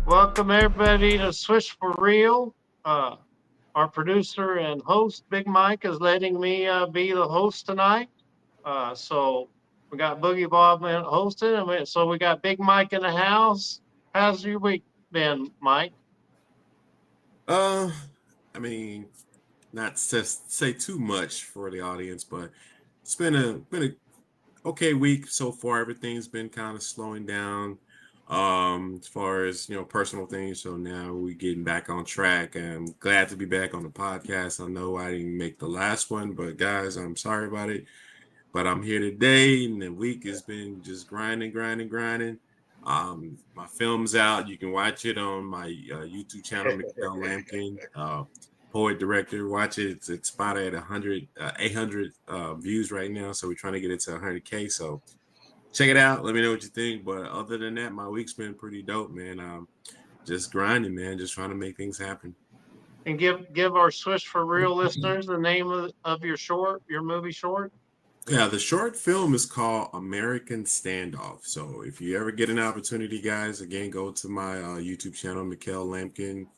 Welcome everybody to Swish for Real. Uh, our producer and host, Big Mike, is letting me be the host tonight. So we got Boogie Bob hosting, and so we got Big Mike in the house. How's your week been, Mike? Uh, I mean, not to say too much for the audience, but it's been a okay week so far. Everything's been kind of slowing down, as far as personal things. So now we getting back on track. I'm glad to be back on the podcast. I know I didn't make the last one, but guys, I'm sorry about it. But I'm here today, and the week has been just grinding, grinding, grinding. My film's out. You can watch it on my YouTube channel, Mikhail Lampkin, poet director. Watch it. It's about at 800 views right now. So we're trying to get it to 100K. So check it out. Let me know what you think. But other than that, my week's been pretty dope, man. Just grinding, man. Just trying to make things happen. And give our Swish for Real listeners the name of your movie short. Yeah, the short film is called American Standoff. So if you ever get an opportunity, guys, again, go to my YouTube channel, Mikhail Lampkin,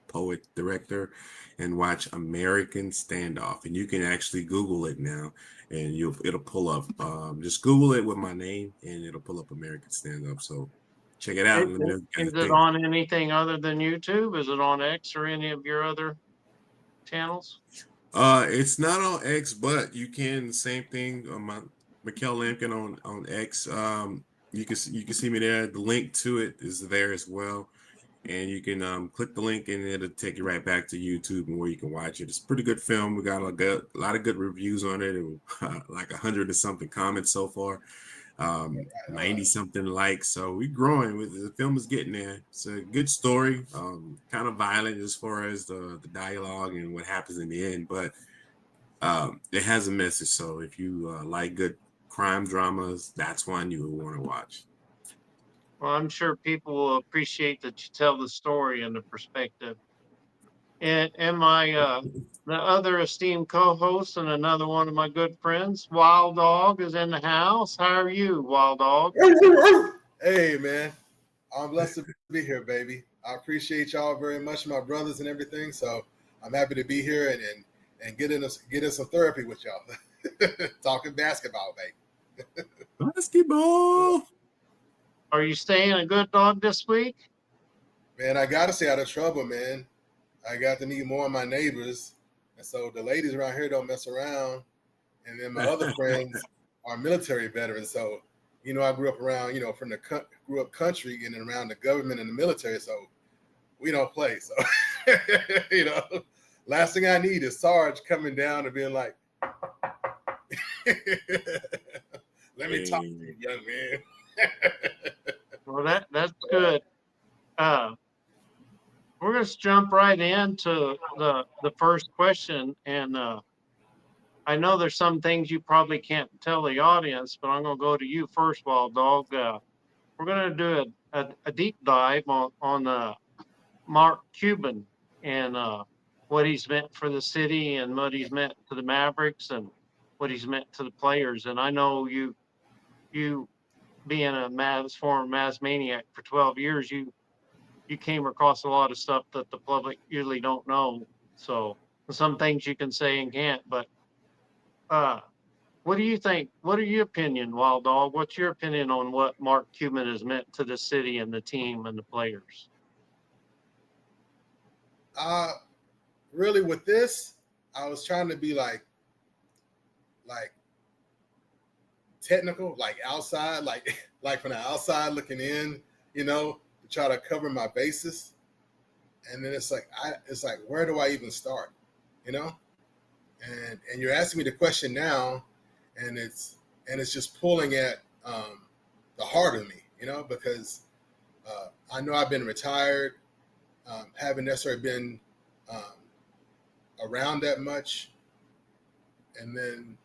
poet director, and watch American Standoff. And you can actually Google it now, and it'll pull up. Just Google it with my name, and it'll pull up American Standoff. So check it out and let me know what you Is guys it think. on anything other than YouTube? Is it on X or any of your other channels? It's not on X, but you can same thing on my Mikhail Lampkin on X. You can see me there. The link to it is there as well, and you can click the link and it'll take you right back to YouTube and where you can watch it. It's a pretty good film. We got a lot of good reviews on it, and like 100 or something comments so far. 90 something likes. So we're growing with the film is getting there. It's a good story. Kind of violent as far as the dialogue and what happens in the end, but it has a message. So if you like good crime dramas, that's one you would want to watch. Well, I'm sure people will appreciate that you tell the story and the perspective. And my the other esteemed co-host and another one of my good friends, Wild Dog, is in the house. How are you, Wild Dog? Hey man, I'm blessed to be here, baby. I appreciate y'all very much, my brothers and everything. So I'm happy to be here and get in some therapy with y'all, talking basketball, baby. Basketball. Are you staying a good dog this week? Man, I gotta stay out of trouble, man. I got to meet more of my neighbors, and so the ladies around here don't mess around. And then my other friends are military veterans, so I grew up around, from grew up country and around the government and the military, so we don't play. So, you know, last thing I need is Sarge coming down and being like, "Let me talk to you, young man." Well, that's good. Uh, we're going to jump right into the first question, and I know there's some things you probably can't tell the audience, but I'm going to go to you first, Wild Dog. We're going to do a deep dive on Mark Cuban and what he's meant for the city and what he's meant to the Mavericks and what he's meant to the players. And I know you being a Mavs former Mavs maniac for 12 years, you came across a lot of stuff that the public usually don't know. So some things you can say and can't. But uh, what do you think? What are your opinion, Wild Dog? What's your opinion on what Mark Cuban has meant to the city and the team and the players? uh, Really, with this, I was trying to be like technical, like outside, like like from the outside looking in, to try to cover my bases. And then it's like, where do I even start? You know? And you're asking me the question now, and it's just pulling at the heart of me, because I know I've been retired, haven't necessarily been um, around that much, and then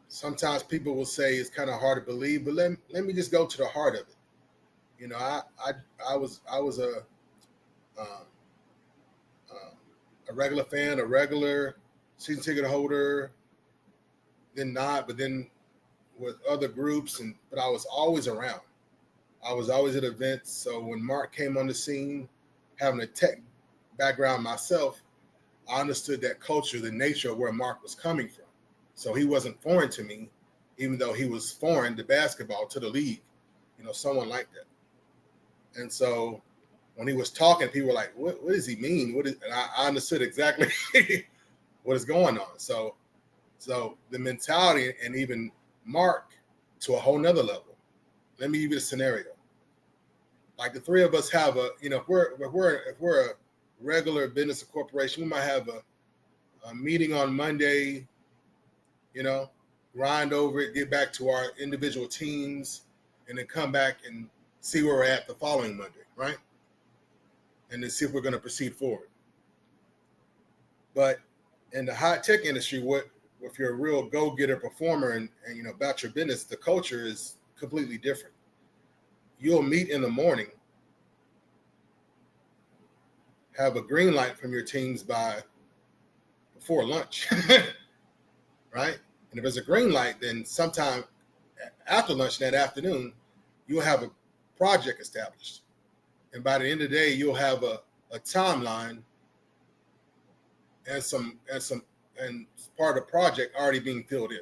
sometimes people will say it's kind of hard to believe, but let me just go to the heart of it. I was um, a regular fan, a regular season ticket holder, then not, but then with other groups, but I was always around. I was always at events. So when Mark came on the scene, having a tech background myself, I understood that culture, the nature of where Mark was coming from. So he wasn't foreign to me, even though he was foreign to basketball, to the league, someone like that. And so when he was talking, people were like, what does he mean? And I understood exactly what is going on. So the mentality, and even Mark, to a whole nother level. Let me give you a scenario. Like the three of us have if we're a regular business or corporation, we might have a meeting on Monday, grind over it, get back to our individual teams, and then come back and see where we're at the following Monday, right? And then see if we're going to proceed forward. But in the high tech industry, if you're a real go-getter performer and about your business, the culture is completely different. You'll meet in the morning, have a green light from your teams before lunch, right? And if it's a green light, then sometime after lunch that afternoon, you'll have a project established. And by the end of the day, you'll have a timeline and part of the project already being filled in.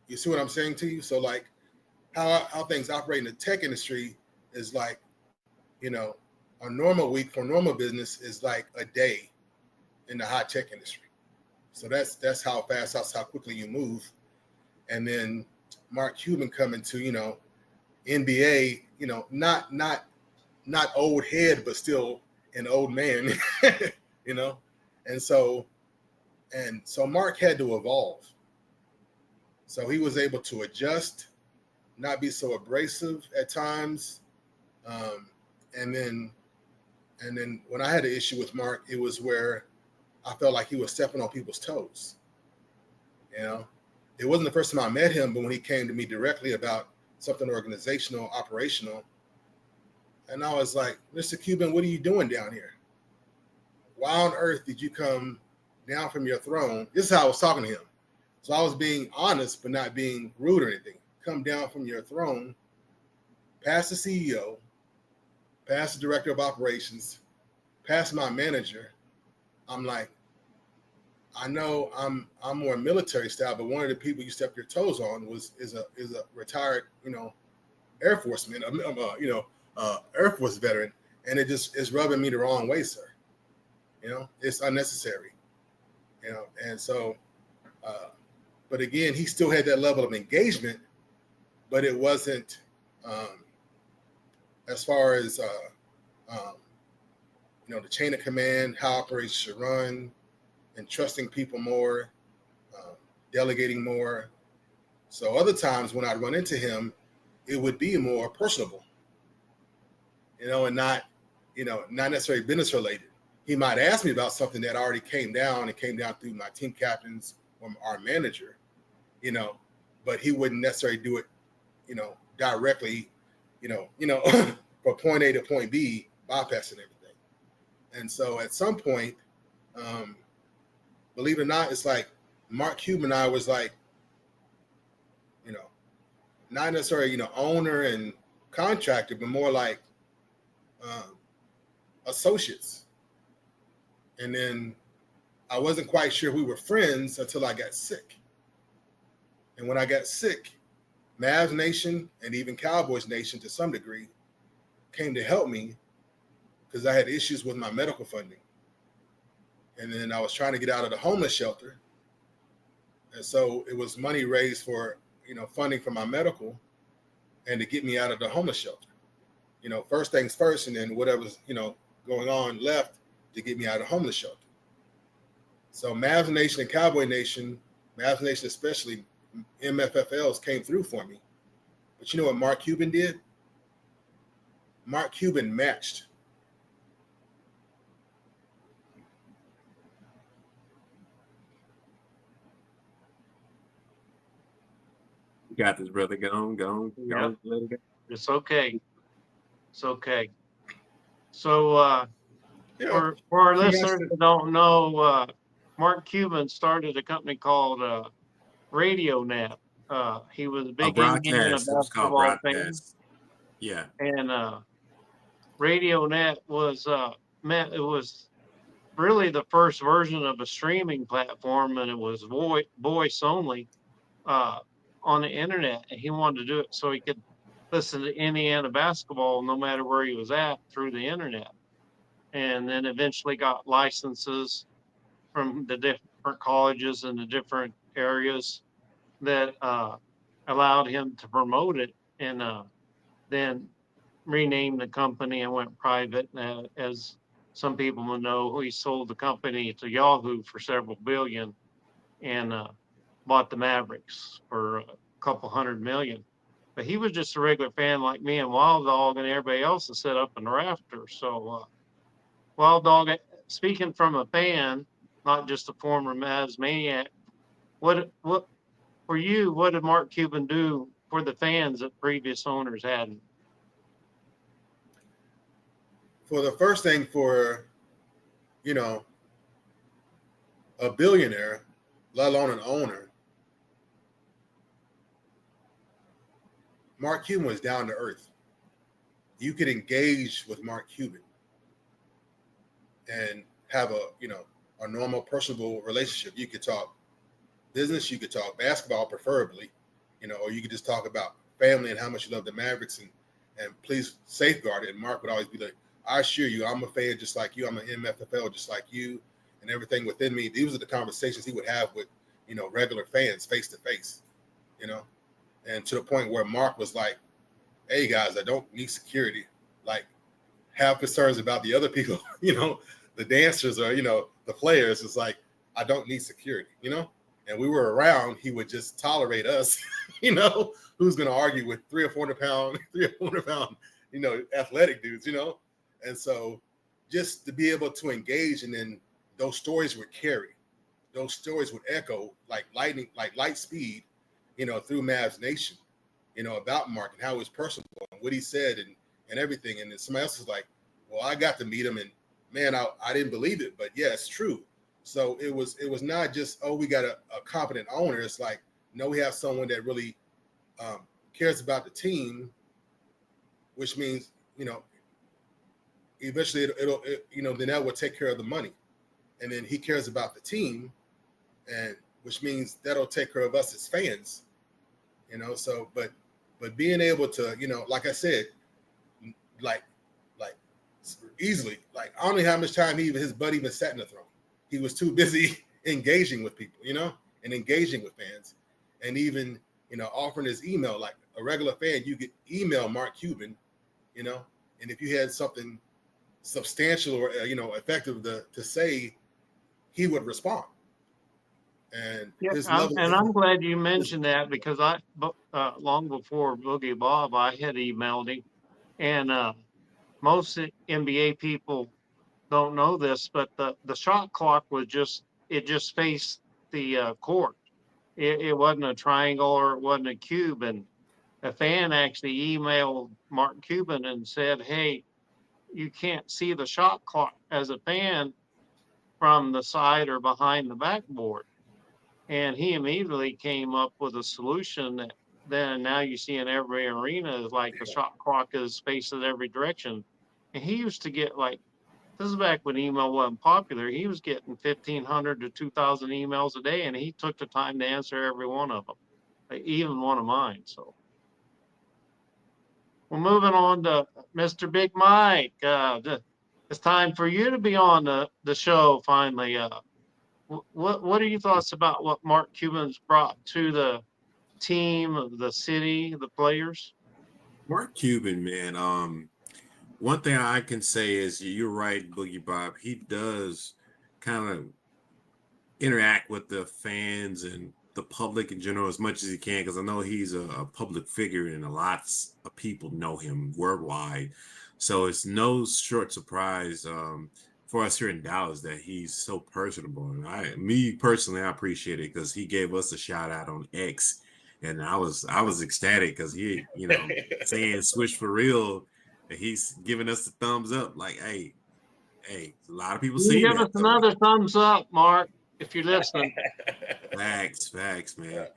You see what I'm saying to you? So like how things operate in the tech industry is like, a normal week for normal business is like a day in the high tech industry. So that's how fast, that's how quickly you move. And then Mark Cuban coming to, NBA, not old head, but still an old man, And so Mark had to evolve. So he was able to adjust, not be so abrasive at times. And then when I had an issue with Mark, it was where I felt like he was stepping on people's toes. It wasn't the first time I met him, but when he came to me directly about something organizational, operational, and I was like, Mr. Cuban, what are you doing down here? Why on earth did you come down from your throne? This is how I was talking to him. So I was being honest, but not being rude or anything. Come down from your throne, past the CEO, past the director of operations, past my manager. I'm like, I know I'm more military style, but one of the people you stepped your toes on is a retired, Air Forceman, Air Force veteran, and it just is rubbing me the wrong way, sir. It's unnecessary. And so, but again, he still had that level of engagement, but it wasn't as far as the chain of command, how operations should run, and trusting people more, delegating more. So other times when I'd run into him, it would be more personable, and not necessarily business related. He might ask me about something that already came down through my team captains or our manager, but he wouldn't necessarily do it, directly, from point A to point B, bypassing everything. And so at some point, believe it or not, it's like Mark Cuban and I was like, not necessarily, owner and contractor, but more like associates. And then I wasn't quite sure we were friends until I got sick. And when I got sick, Mavs Nation and even Cowboys Nation to some degree came to help me because I had issues with my medical funding. And then I was trying to get out of the homeless shelter. And so it was money raised for, funding for my medical and to get me out of the homeless shelter. First things first, and then whatever's, going on left to get me out of the homeless shelter. So Mavs Nation and Cowboy Nation, Mavs Nation especially, MFFLs came through for me. But you know what Mark Cuban did? Mark Cuban matched. You got this, brother. Go on. Yep. Let it go. It's okay. So for our listeners that don't know, Mark Cuban started a company called Radio Net. He was a A big Indiana broadcast. It was called basketball fan. broadcast. Yeah. And RadioNet was it was really the first version of a streaming platform, and it was voice only on the internet. And he wanted to do it so he could listen to Indiana basketball no matter where he was at through the internet. And then eventually got licenses from the different colleges in the different areas that allowed him to promote it. And then renamed the company and went private. As some people will know, he sold the company to Yahoo for several billion and bought the Mavericks for a couple hundred million. But he was just a regular fan like me and Wild Dog and everybody else that set up in the rafters. So Wild Dog, speaking from a fan, not just a former Mavs Maniac, what for you? What did Mark Cuban do for the fans that previous owners hadn't? For the first thing, for a billionaire, let alone an owner, Mark Cuban was down to earth. You could engage with Mark Cuban and have a normal personable relationship. You could talk business, you could talk basketball, preferably, or you could just talk about family and how much you love the Mavericks and please safeguard it. And Mark would always be like, I assure you, I'm a fan just like you. I'm an MFFL just like you, and everything within me. These are the conversations he would have with, regular fans face to face, and to the point where Mark was like, hey guys, I don't need security. Like, have concerns about the other people, the dancers or, the players. It's like, I don't need security, and we were around, he would just tolerate us, who's going to argue with 300 or 400 pound, athletic dudes, And so just to be able to engage, and then those stories would carry, those stories would echo like lightning, like light speed, through Mavs Nation, about Mark and how it was personal and what he said and everything. And then somebody else was like, well, I got to meet him, and man, I didn't believe it, but yeah, it's true. So it was not just, oh, we got a competent owner. It's like, no, we have someone that really cares about the team, which means, eventually it'll then that will take care of the money. And then he cares about the team, and which means that'll take care of us as fans, so, but being able to, like I said, like easily, like I don't know how much time his buddy even sat in the throne. He was too busy engaging with people, and engaging with fans, and even, offering his email. Like a regular fan, you could email Mark Cuban, and if you had something substantial or, effective to say, he would respond. And his level. And I'm glad you mentioned that, because I long before Boogie Bob, I had emailed him, and most NBA people don't know this, but the shot clock was just faced the court. It wasn't a triangle or it wasn't a cube. And a fan actually emailed Mark Cuban and said, hey, you can't see the shot clock as a fan from the side or behind the backboard. And he immediately came up with a solution that then now you see in every arena is like the shot clock is facing every direction. And he used to get like, this is back when email wasn't popular. He was getting 1,500 to 2,000 emails a day, and he took the time to answer every one of them, even one of mine. So we're moving on to Mr. Big Mike. It's time for you to be on the show finally. What are your thoughts about what Mark Cuban's brought to the team, the city, the players? Mark Cuban, man. One thing I can say is you're right, Boogie Bob. He does kind of interact with the fans and the public in general as much as he can, because I know he's a public figure and lots of people know him worldwide. So it's no short surprise for us here in Dallas that he's so personable. And me personally, I appreciate it because he gave us a shout out on X, and I was ecstatic because he, saying Swish for real. And he's giving us the thumbs up, like, hey, a lot of people You can seen give that us though. another thumbs up, Mark, if you're listening. Facts, man.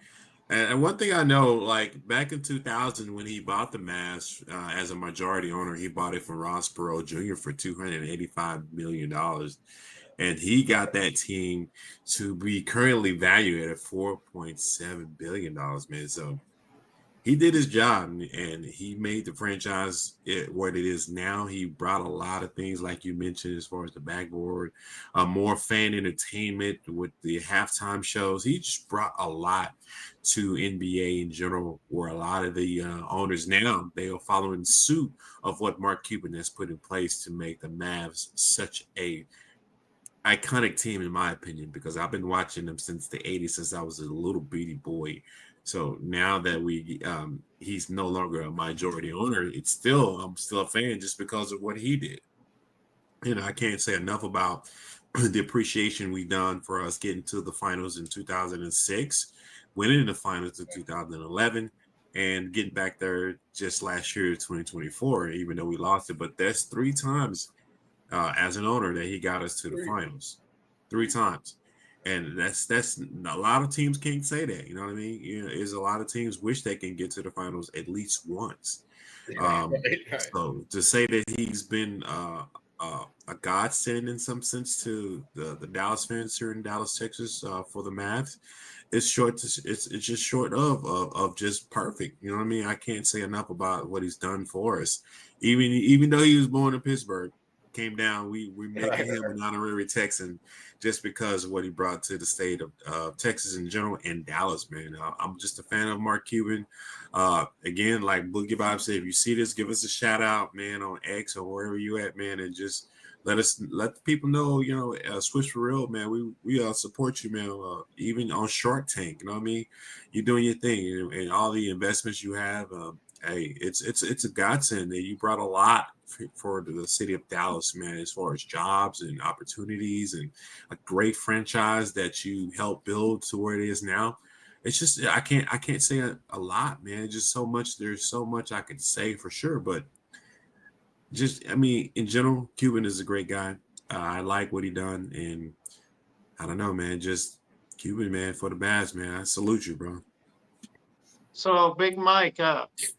And one thing I know, like back in 2000, when he bought the Mavs as a majority owner, he bought it from Ross Perot Jr. for $285 million, and he got that team to be currently valued at $4.7 billion, man. So he did his job, and he made the franchise what it is now. He brought a lot of things, like you mentioned, as far as the backboard, more fan entertainment with the halftime shows. He just brought a lot to NBA in general, where a lot of the owners now, they are following suit of what Mark Cuban has put in place to make the Mavs such a iconic team, in my opinion, because I've been watching them since the 80s, since I was a little bitty boy. So now that he's no longer a majority owner, I'm still a fan just because of what he did. I can't say enough about the appreciation we done for us getting to the finals in 2006, winning the finals in 2011, and getting back there just last year, 2024, even though we lost it. But that's three times as an owner that he got us to the finals, three times. And that's a lot of teams can't say that. You know what I mean? Is a lot of teams wish they can get to the finals at least once. Right. So to say that he's been a godsend in some sense to the Dallas fans here in Dallas, Texas, for the Mavs, it's just short of just perfect. You know what I mean? I can't say enough about what he's done for us. Even though he was born in Pittsburgh, came down, we making him an honorary Texan just because of what he brought to the state of Texas in general and Dallas, man. I'm just a fan of Mark Cuban. Again, like Boogie Bob said, if you see this, give us a shout out, man, on X or wherever you at, man, and just let the people know, Swish for real, man. We support you, man. Even on Shark Tank, you know what I mean? You're doing your thing, and all the investments you have. Hey, it's a godsend that you brought a lot for the city of Dallas, man, as far as jobs and opportunities and a great franchise that you helped build to where it is now. It's just I can't say a lot, man. Just so much. There's so much I could say for sure, but just I mean, in general, Cuban is a great guy. I like what he done, and I don't know, man. Just Cuban, man, for the Mavs, man. I salute you, bro. So Big Mike,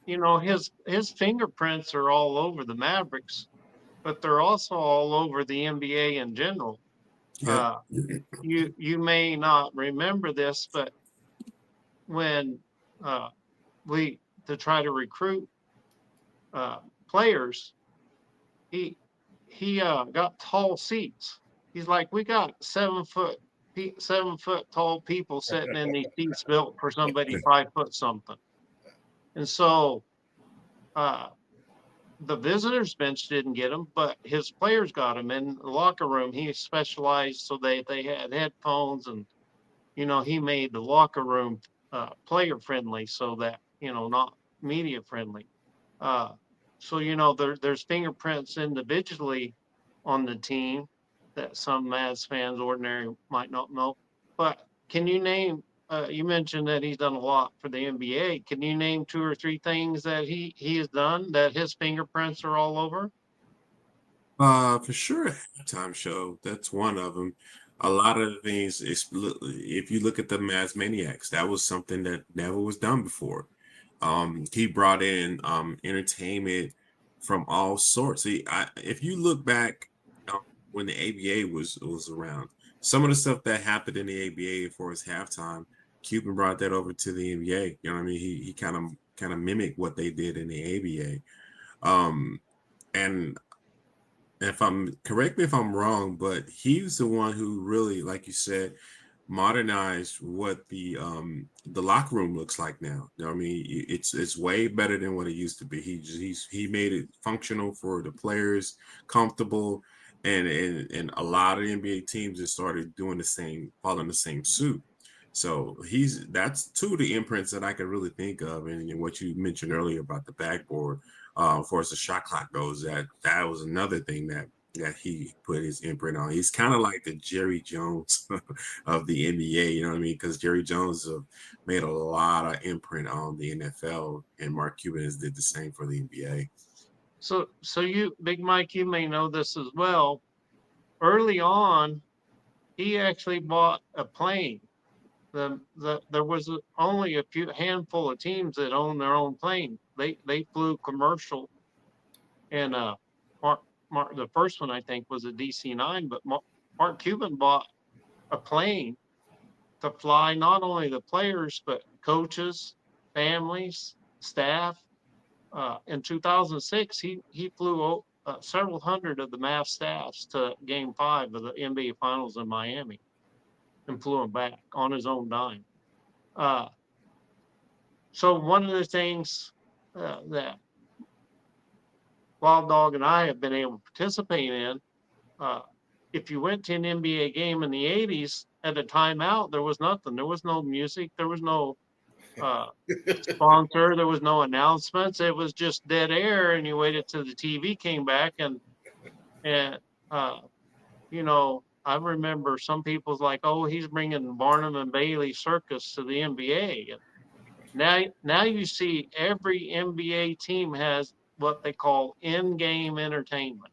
his fingerprints are all over the Mavericks, but they're also all over the NBA in general. Yep. Uh, you may not remember this, but when uh, we to try to recruit uh, players, he got tall seats. He's like, we got 7 foot tall people sitting in these seats built for somebody 5 foot something. And so uh, the visitors bench didn't get him, but his players got him in the locker room. He specialized so they had headphones, and he made the locker room player friendly so that not media friendly. Uh, so there's fingerprints individually on the team that some Mavs fans ordinary might not know. But can you name? You mentioned that he's done a lot for the NBA. Can you name 2 or 3 things that he has done that his fingerprints are all over? For sure, halftime show. That's one of them. A lot of the things, if you look at the Mavs Maniacs, that was something that never was done before. He brought in entertainment from all sorts. If you look back when the ABA was around, some of the stuff that happened in the ABA for his halftime, Cuban brought that over to the NBA. You know what I mean? He kind of mimicked what they did in the ABA. And if I'm correct me if I'm wrong, but he's the one who really, like you said, modernized what the locker room looks like now. You know what I mean? It's way better than what it used to be. He made it functional for the players, comfortable, and a lot of NBA teams just started doing the same, following the same suit. So that's two of the imprints that I can really think of, and what you mentioned earlier about the backboard. As far as the shot clock goes, that was another thing that he put his imprint on. He's kind of like the Jerry Jones of the NBA, you know what I mean? Because Jerry Jones made a lot of imprint on the NFL, and Mark Cuban has did the same for the NBA. So you, Big Mike, you may know this as well. Early on, he actually bought a plane there was only a handful of teams that owned their own plane. They flew commercial, and the first one I think was a DC-9, but Mark Cuban bought a plane to fly not only the players but coaches, families, staff. In 2006, he flew several hundred of the Mavs staffs to Game 5 of the NBA Finals in Miami and flew them back on his own dime. So one of the things that Wild Dog and I have been able to participate in, uh, if you went to an NBA game in the 80s at a timeout, there was nothing. There was no music. There was no uh, sponsor. There was no announcements. It was just dead air, and you waited till the TV came back. And uh, I remember some people's like, "Oh, he's bringing Barnum and Bailey circus to the NBA." And now you see every NBA team has what they call in-game entertainment,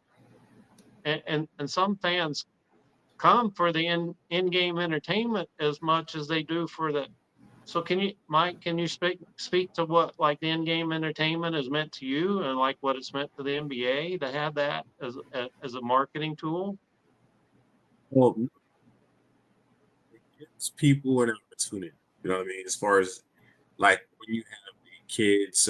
and some fans come for the in-game entertainment as much as they do for the. So Mike, can you speak to what like the in-game entertainment is meant to you and like what it's meant to the NBA to have that as a marketing tool? Well, it gives people an opportunity. You know what I mean? As far as like when you have the kids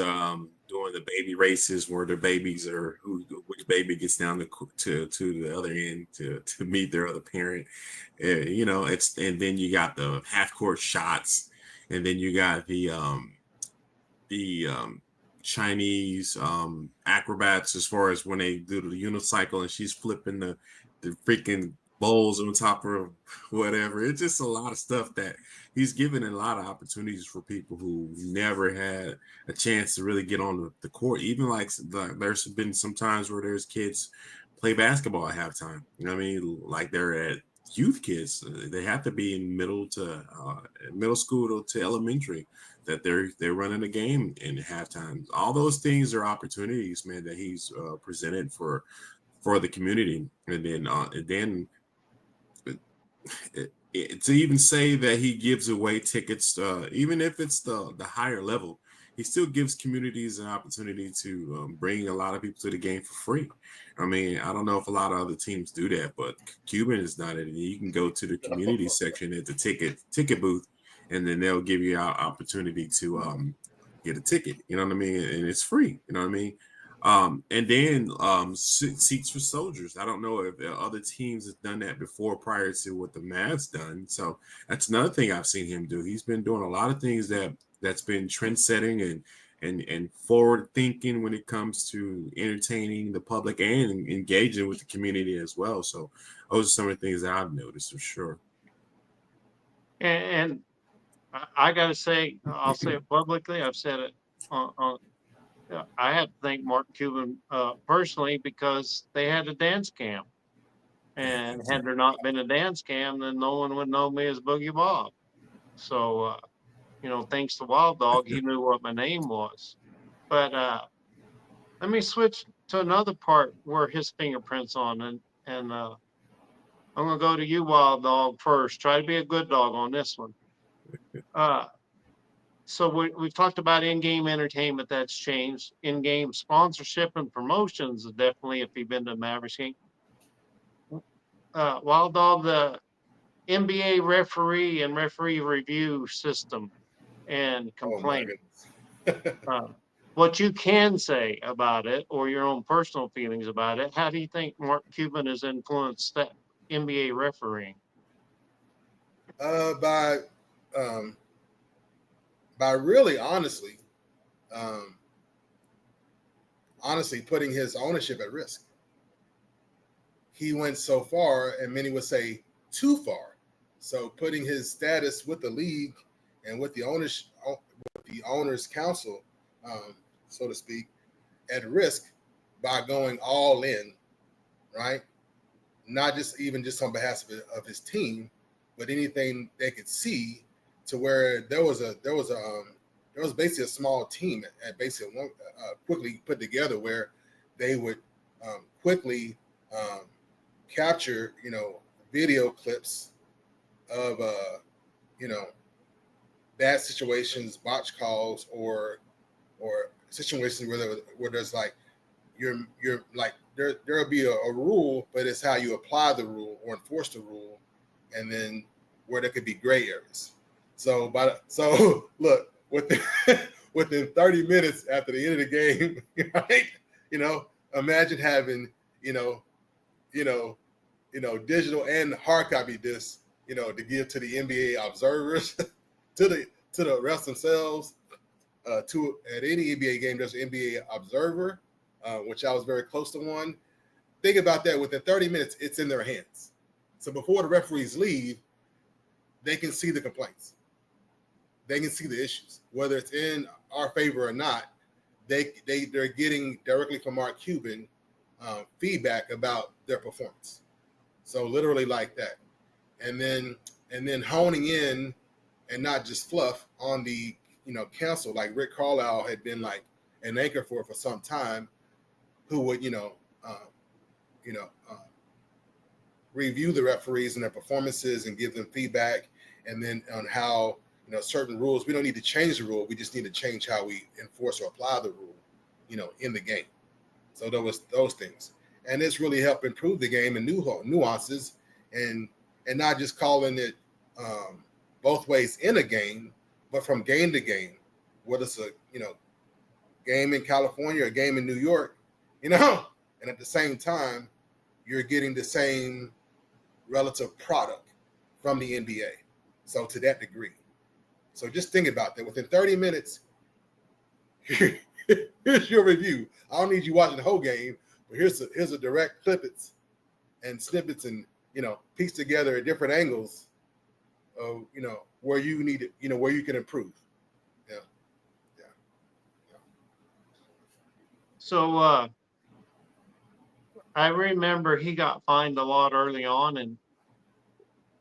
doing the baby races where the babies are which baby gets down to the other end to meet their other parent. It's and then you got the half court shots, and then you got the Chinese acrobats as far as when they do the unicycle and she's flipping the freaking bowls on top of whatever. It's just a lot of stuff that he's given a lot of opportunities for people who never had a chance to really get on the court. Even like there's been some times where there's kids play basketball at halftime. You know what I mean? Like they're at youth kids. They have to be in middle school to elementary that they're running a game in halftime. All those things are opportunities, man, that he's presented for the community, and then to even say that he gives away tickets, even if it's the higher level, he still gives communities an opportunity to bring a lot of people to the game for free. I mean, I don't know if a lot of other teams do that, but Cuban is not it. You can go to the community section at the ticket booth, and then they'll give you an opportunity to get a ticket. You know what I mean? And it's free. You know what I mean? And then seats for soldiers. I don't know if other teams have done that before prior to what the Mavs done. So that's another thing I've seen him do. He's been doing a lot of things that's been trend setting and forward thinking when it comes to entertaining the public and engaging with the community as well. So those are some of the things that I've noticed for sure. And I got to say, I'll say it publicly. I've said it on I have to thank Mark Cuban personally because they had a dance camp. And had there not been a dance cam, then no one would know me as Boogie Bob. So, thanks to Wild Dog, he knew what my name was. But let me switch to another part where his fingerprints on, and I'm gonna go to you, Wild Dog, first. Try to be a good dog on this one. So we've talked about in-game entertainment that's changed. In-game sponsorship and promotions is definitely, if you've been to Mavericks game. Wild Dog, the NBA referee and referee review system and Oh my complaint. goodness. What you can say about it or your own personal feelings about it, how do you think Mark Cuban has influenced that NBA refereeing? uh, by um, by really um, honestly putting his ownership at risk. He went so far, and many would say too far. So putting his status with the league and with the owners council, so to speak, at risk by going all in, right? Not just on behalf of his team, but anything they could see, to where there was basically a small team at basically one quickly put together where they would quickly capture video clips of bad situations, botch calls, or situations where there's like you're like there'll be a rule, but it's how you apply the rule or enforce the rule, and then where there could be gray areas. So look, within 30 minutes after the end of the game, right? Imagine having digital and hard copy discs, to give to the NBA observers, to the refs themselves. At any NBA game, there's an NBA observer, which I was very close to one. Think about that. Within 30 minutes, it's in their hands. So before the referees leave, they can see the complaints. They can see the issues, whether it's in our favor or not. They're getting directly from Mark Cuban feedback about their performance. So literally like that, and then honing in and not just fluff on the counsel, like Rick Carlisle had been like an anchor for some time, who would review the referees and their performances and give them feedback, and then on how certain rules, we don't need to change the rule, we just need to change how we enforce or apply the rule in the game. So there was those things, and it's really helped improve the game and new nuances, and not just calling it both ways in a game, but from game to game, whether it's a game in California or a game in New York, and at the same time you're getting the same relative product from the NBA. So to that degree, so just think about that. Within 30 minutes, here's your review. I don't need you watching the whole game, but here's a direct clippets and snippets and piece together at different angles of where you need it, where you can improve. Yeah. So I remember he got fined a lot early on, and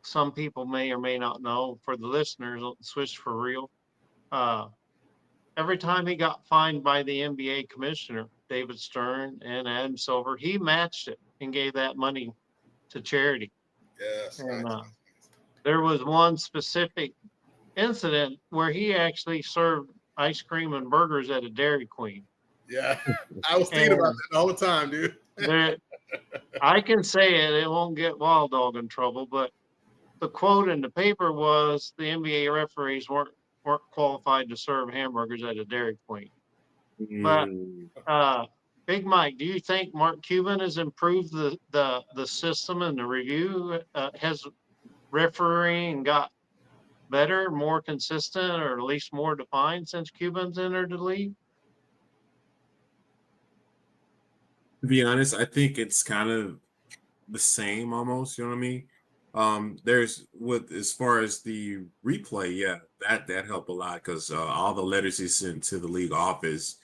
some people may or may not know, for the listeners on Swish for Real, every time he got fined by the NBA commissioner, David Stern and Adam Silver, he matched it and gave that money to charity. Yes. And Nice. there was one specific incident where he actually served ice cream and burgers at a Dairy Queen. Yeah, I was thinking about that the whole time, dude. I can say it won't get Wild Dog in trouble, but the quote in the paper was the NBA referees weren't qualified to serve hamburgers at a Dairy Queen. But Big Mike, do you think Mark Cuban has improved the system and the review? Has refereeing got better, more consistent, or at least more defined since Cuban's entered the league? To be honest, I think it's kind of the same almost, you know what I mean? There's as far as the replay, yeah, that helped a lot, because all the letters he sent to the league office,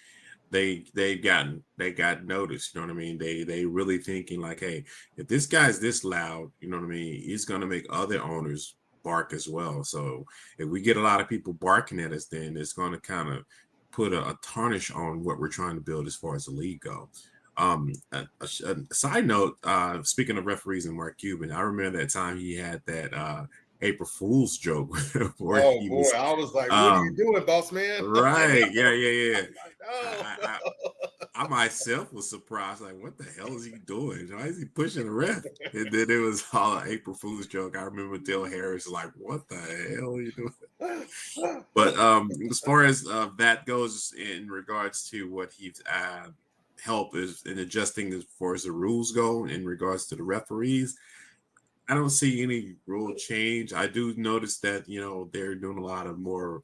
they got noticed, you know what I mean? They really thinking like, hey, if this guy's this loud, you know what I mean, he's gonna make other owners bark as well. So if we get a lot of people barking at us, then it's gonna kind of put a tarnish on what we're trying to build as far as the league go. A side note, speaking of referees and Mark Cuban, I remember that time he had that April Fool's joke where Oh he boy, was I was like, "What are you doing, boss man?" right, yeah. Like, I myself was surprised, like, what the hell is he doing? Why is he pushing the ref? And then it was all an April Fool's joke. I remember Dale Harris like, what the hell are you doing? But as far as that goes in regards to what he's help is in adjusting as far as the rules go in regards to the referees, I don't see any rule change. I do notice that they're doing a lot of more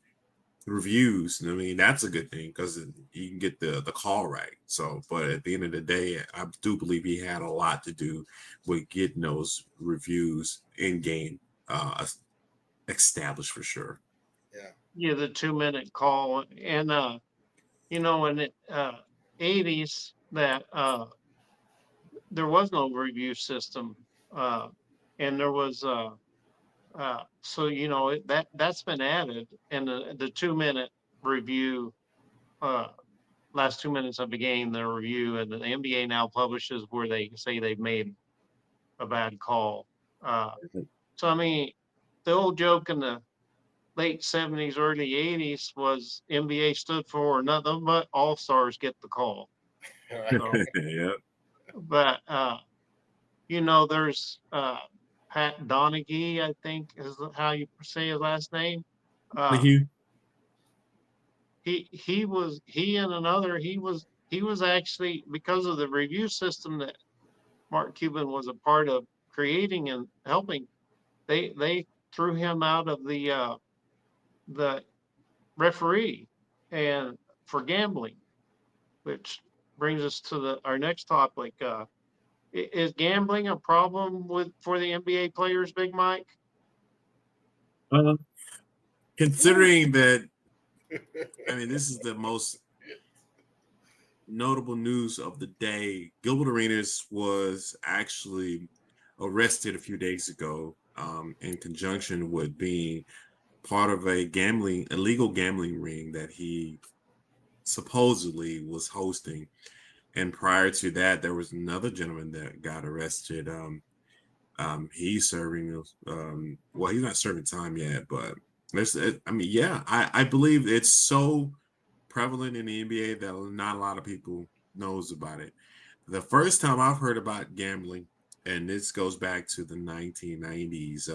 reviews. I mean, that's a good thing because you can get the call right. So, but at the end of the day, I do believe he had a lot to do with getting those reviews in game established for sure. Yeah, the 2-minute call, and in the 80s that there was no review system, and there was so that's been added, and the 2-minute review, last 2 minutes of the game, the review, and the NBA now publishes where they say they've made a bad call. So I mean, the old joke in the late 70s, early 80s was NBA stood for nothing but all-stars get the call. So, Yeah. but there's Pat Donaghy, I think is how you say his last name. Thank you. He was actually, because of the review system that Mark Cuban was a part of creating and helping, they threw him out of the referee and for gambling, which brings us to our next topic. Is gambling a problem for the NBA players, Big Mike? Considering that, I mean, this is the most notable news of the day. Gilbert Arenas was actually arrested a few days ago in conjunction with being part of a illegal gambling ring that he supposedly was hosting. And prior to that, there was another gentleman that got arrested. He's serving, well, he's not serving time yet, but I believe it's so prevalent in the NBA that not a lot of people knows about it. The first time I've heard about gambling, and this goes back to the 1990s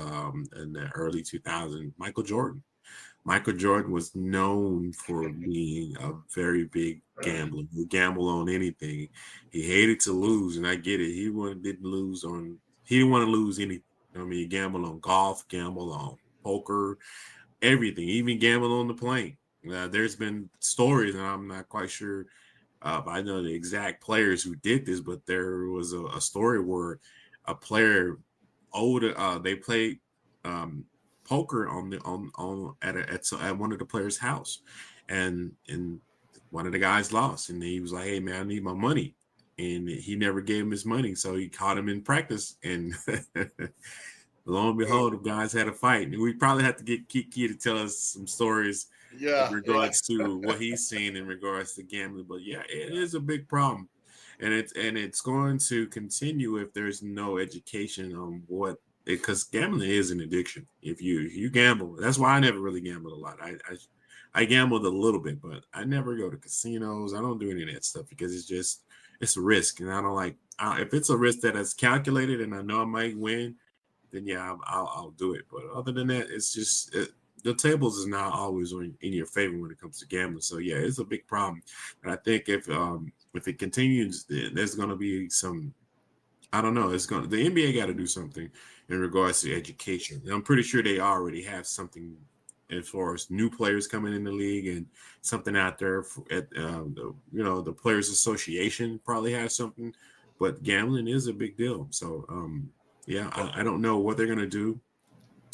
and the early 2000s, Michael Jordan. Michael Jordan was known for being a very big gambler. He gambled on anything. He hated to lose, and I get it. He didn't want to lose anything. I mean, he gambled on golf, gambled on poker, everything, even gambled on the plane. There's been stories, and I'm not quite sure. I know the exact players who did this, but there was a story where a player they played poker at one of the players' house, and one of the guys lost, and he was like, "Hey man, I need my money," and he never gave him his money, so he caught him in practice, and lo and behold, the guys had a fight. And we probably have to get Kiki to tell us some stories in regards to what he's seen in regards to gambling. But yeah, it is a big problem, and it's going to continue if there's no education on because gambling is an addiction. If you gamble, that's why I never really gambled a lot. I gambled a little bit, but I never go to casinos. I don't do any of that stuff because it's a risk, and I don't like. If it's a risk that is calculated and I know I might win, then yeah, I'll do it. But other than that, it's just the tables is not always in your favor when it comes to gambling. So yeah, it's a big problem. And I think if it continues, there's going to be some. I don't know. The NBA got to do something in regards to education. And I'm pretty sure they already have something as far as new players coming in the league and something out there the Players Association probably has something, but gambling is a big deal. So yeah, I don't know what they're going to do,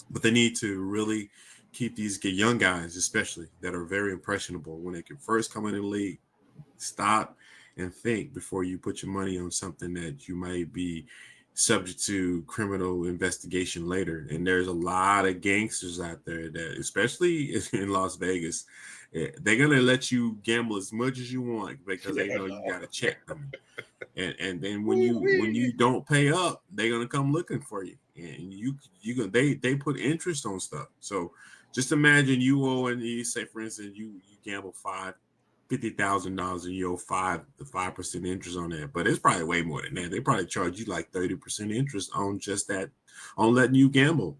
but they need to really keep these young guys, especially that are very impressionable when they can first come in the league, stop and think before you put your money on something that you might be subject to criminal investigation later. And there's a lot of gangsters out there that, especially in Las Vegas, they're going to let you gamble as much as you want because they know you got a check coming. And then when you don't pay up, they're gonna come looking for you, and they put interest on stuff. So just imagine you owe, and you say, for instance, you gamble $50,000 and you owe 5% interest on that, but it's probably way more than that. They probably charge you like 30% interest on just that, on letting you gamble.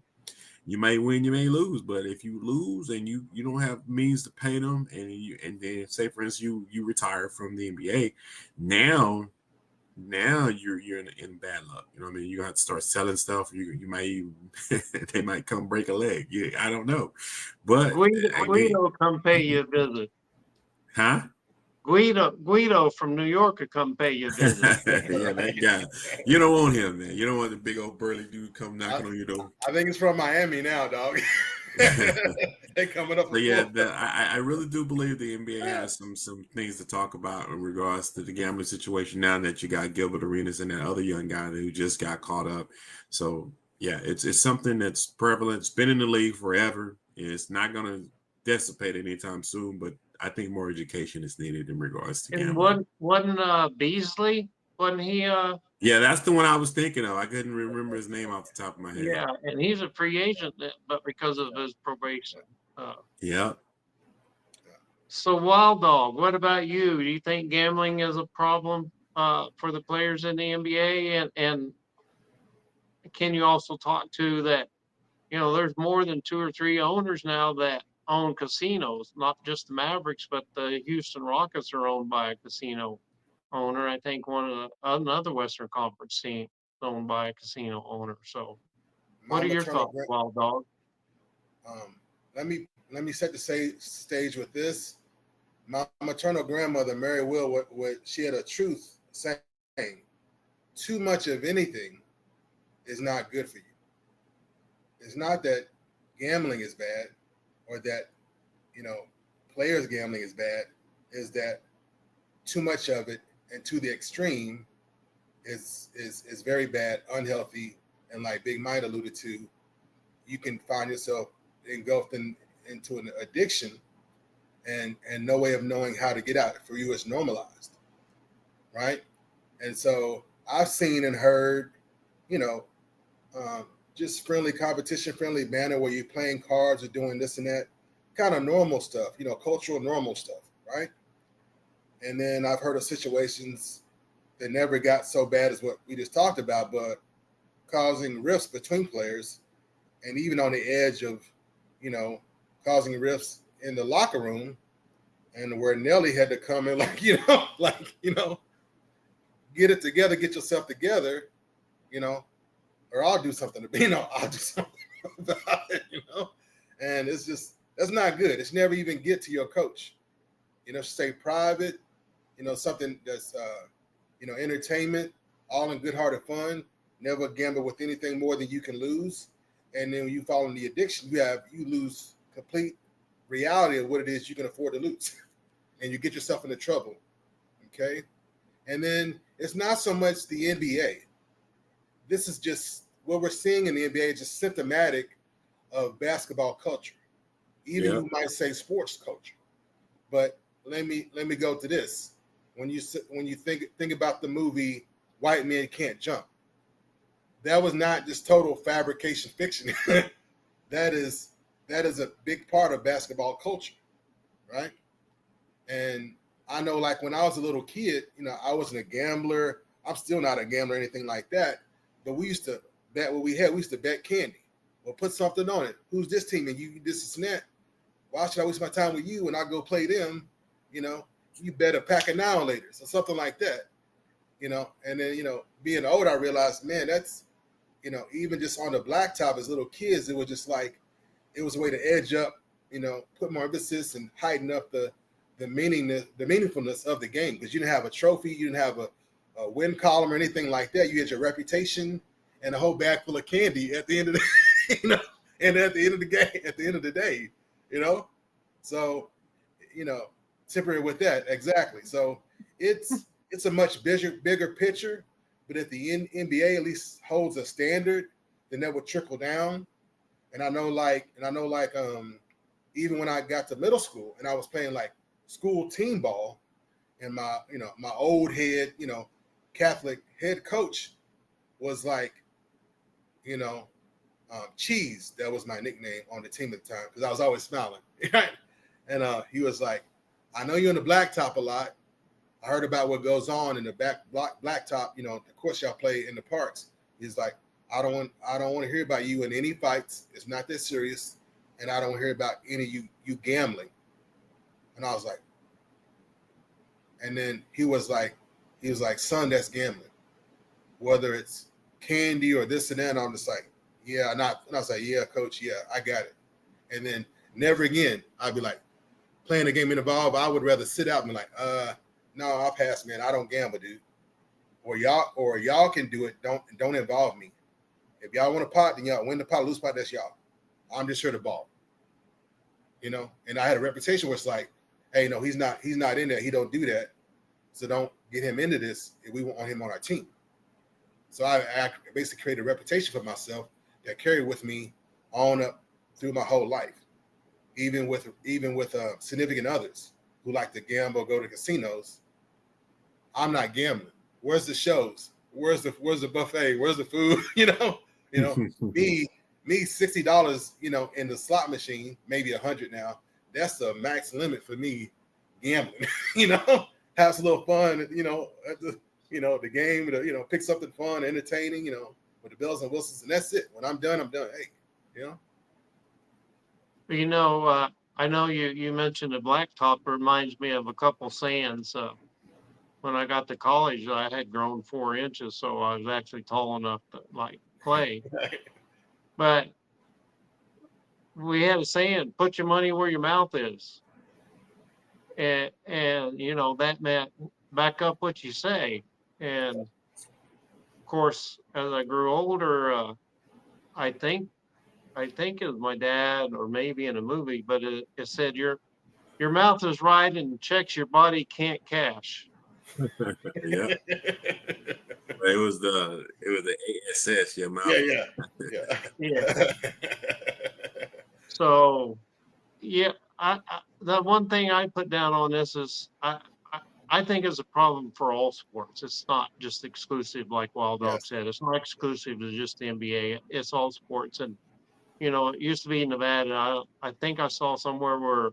You may win, you may lose, but if you lose and you don't have means to pay them, and then say, for instance, you retire from the NBA, now you're in bad luck. You know what I mean? You have to start selling stuff. You might even, they might come break a leg. I don't know, but Guido come pay you a visit. Huh? Guido from New York could come pay you a visit. Yeah, that guy. You don't want him, man. You don't want the big old burly dude come knocking on your door. I think it's from Miami now, dog. They coming up. But yeah, I really do believe the NBA has some things to talk about in regards to the gambling situation now that you got Gilbert Arenas and that other young guy who just got caught up. So yeah, it's something that's prevalent. It's been in the league forever. It's not going to dissipate anytime soon, but I think more education is needed in regards to gambling. And wasn't Beasley? Wasn't he? Yeah, that's the one I was thinking of. I couldn't remember his name off the top of my head. Yeah, and he's a free agent, but because of his probation. Yeah. So, Wild Dog, what about you? Do you think gambling is a problem for the players in the NBA? And can you also talk to that? There's more than two or three owners now that own casinos, not just the Mavericks, but the Houston Rockets are owned by a casino owner. I think another Western Conference team is owned by a casino owner. So, My what are your maternal thoughts, Wild Dog? let me set the stage with this. My maternal grandmother, Mary Will, she had a truth saying, too much of anything is not good for you. It's not that gambling is bad or that, players gambling is bad, is that too much of it and to the extreme is very bad, unhealthy, and like Big Mike alluded to, you can find yourself engulfed into an addiction and no way of knowing how to get out. For you, it's normalized, right? And so I've seen and heard, just friendly competition, friendly banner where you're playing cards or doing this and that, kind of normal stuff, cultural normal stuff, right? And then I've heard of situations that never got so bad as what we just talked about, but causing rifts between players and even on the edge of, causing rifts in the locker room, and where Nelly had to come in get it together, get yourself together, or I'll do something I'll do something about it, and that's not good. It's never even get to your coach, stay private, something that's, entertainment, all in good-hearted fun, never gamble with anything more than you can lose. And then when you fall in the addiction, you lose complete reality of what it is you can afford to lose. And you get yourself into trouble. Okay. And then it's not so much the NBA. This is just what we're seeing in the NBA is just symptomatic of basketball culture. Even you might say sports culture. But let me go to this. When you think about the movie White Men Can't Jump, that was not just total fabrication fiction. that is a big part of basketball culture, right? And I know, like, when I was a little kid, I wasn't a gambler. I'm still not a gambler or anything like that. But we used to bet what we had. We used to bet candy. Well, put something on it. Who's this team? And you this and that. Why should I waste my time with you when I go play them? You bet a pack of Now and Laters or something like that. And then, being old, I realized, man, that's, even just on the blacktop as little kids, it was just like, it was a way to edge up, put more emphasis and heighten up the meaningfulness of the game, because you didn't have a trophy, you didn't have a win column or anything like that. You had your reputation and a whole bag full of candy at the end of the, and at the end of the game, at the end of the day, So, temporary with that, exactly. So it's a much bigger picture, but if the NBA at least holds a standard, then that would trickle down. And I know, even when I got to middle school and I was playing like school team ball, and my old head, Catholic head coach was like, Cheese. That was my nickname on the team at the time, because I was always smiling. Right? And he was like, I know you're in the blacktop a lot. I heard about what goes on in the blacktop, the course y'all play in the parks. He's like, I don't want to hear about you in any fights. It's not that serious. And I don't want to hear about any of you gambling. And I was like, and then he was like, son, that's gambling. Whether it's candy or this and that, I'm just like, yeah, and I was like, yeah, coach, yeah, I got it. And then never again, I'd be like, playing a game in the ball, I would rather sit out and be like, no, I'll pass, man. I don't gamble, dude. Or y'all can do it. Don't involve me. If y'all want a pot, then y'all win the pot, lose pot, that's y'all. I'm just here to ball. And I had a reputation where it's like, hey, no, he's not in there. He don't do that. So don't get him into this if we want him on our team. So I basically created a reputation for myself that carried with me on up through my whole life. Even with significant others who like to gamble, go to casinos. I'm not gambling. Where's the shows? Where's the buffet? Where's the food? me $60, in the slot machine, maybe $100 now. That's the max limit for me gambling. Have a little fun, at the game, pick something fun, entertaining, with the bells and whistles, and that's it. When I'm done, I'm done. Hey, I know you mentioned the blacktop. Reminds me of a couple sands. When I got to college, I had grown 4 inches, so I was actually tall enough to play. But we had a saying: "Put your money where your mouth is," and that meant back up what you say. And of course, as I grew older, I think it was my dad or maybe in a movie, but it said your mouth is right and checks your body can't cash. Yeah. It was the ASS, your mouth. Yeah. So, yeah, the one thing I put down on this is I think it's a problem for all sports. It's not just exclusive, like Wild Dog said. It's not exclusive to just the NBA. It's all sports. And, it used to be in Nevada. I think I saw somewhere where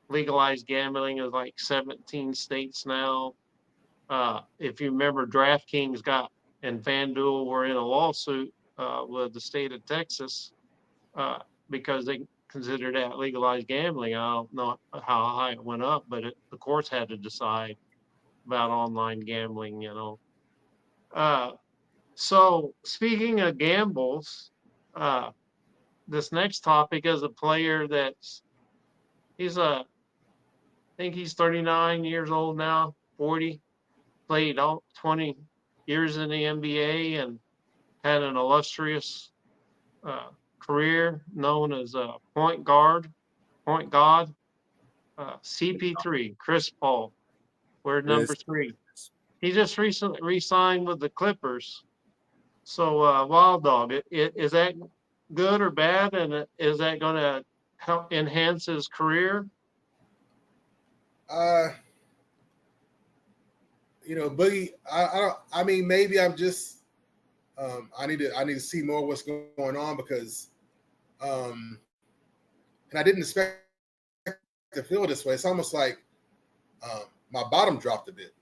legalized gambling is like 17 states now. If you remember, DraftKings and FanDuel were in a lawsuit with the state of Texas because they considered that legalized gambling. I don't know how high it went up, but the courts had to decide about online gambling. So speaking of gambles, uh, this next topic is a player I think he's 39 years old now, 40, played all 20 years in the NBA and had an illustrious uh, career known as a point god, CP3, Chris Paul. We're number Yes. 3. He just recently re-signed with the Clippers. So, Wild Dog, is that good or bad? And is that going to help enhance his career? Boogie, I mean, maybe I'm just, I need to see more what's going on because, and I didn't expect to feel this way. It's almost like my bottom dropped a bit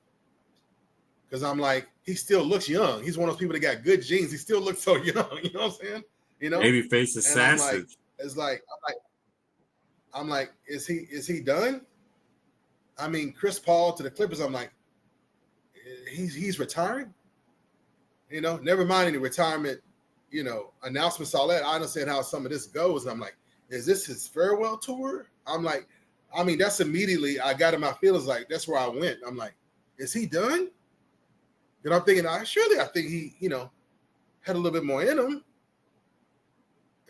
because I'm like, he still looks young. He's one of those people that got good genes. He still looks so young. You know what I'm saying? Maybe face and assassin. I'm like, is he done? I mean, Chris Paul to the Clippers. I'm like, he's retiring. Never mind any retirement, announcements, all that. I understand how some of this goes. And I'm like, is this his farewell tour? I'm like, I mean, that's immediately I got in my feelings like that's where I went. I'm like, is he done? And I'm thinking, I think he, had a little bit more in him.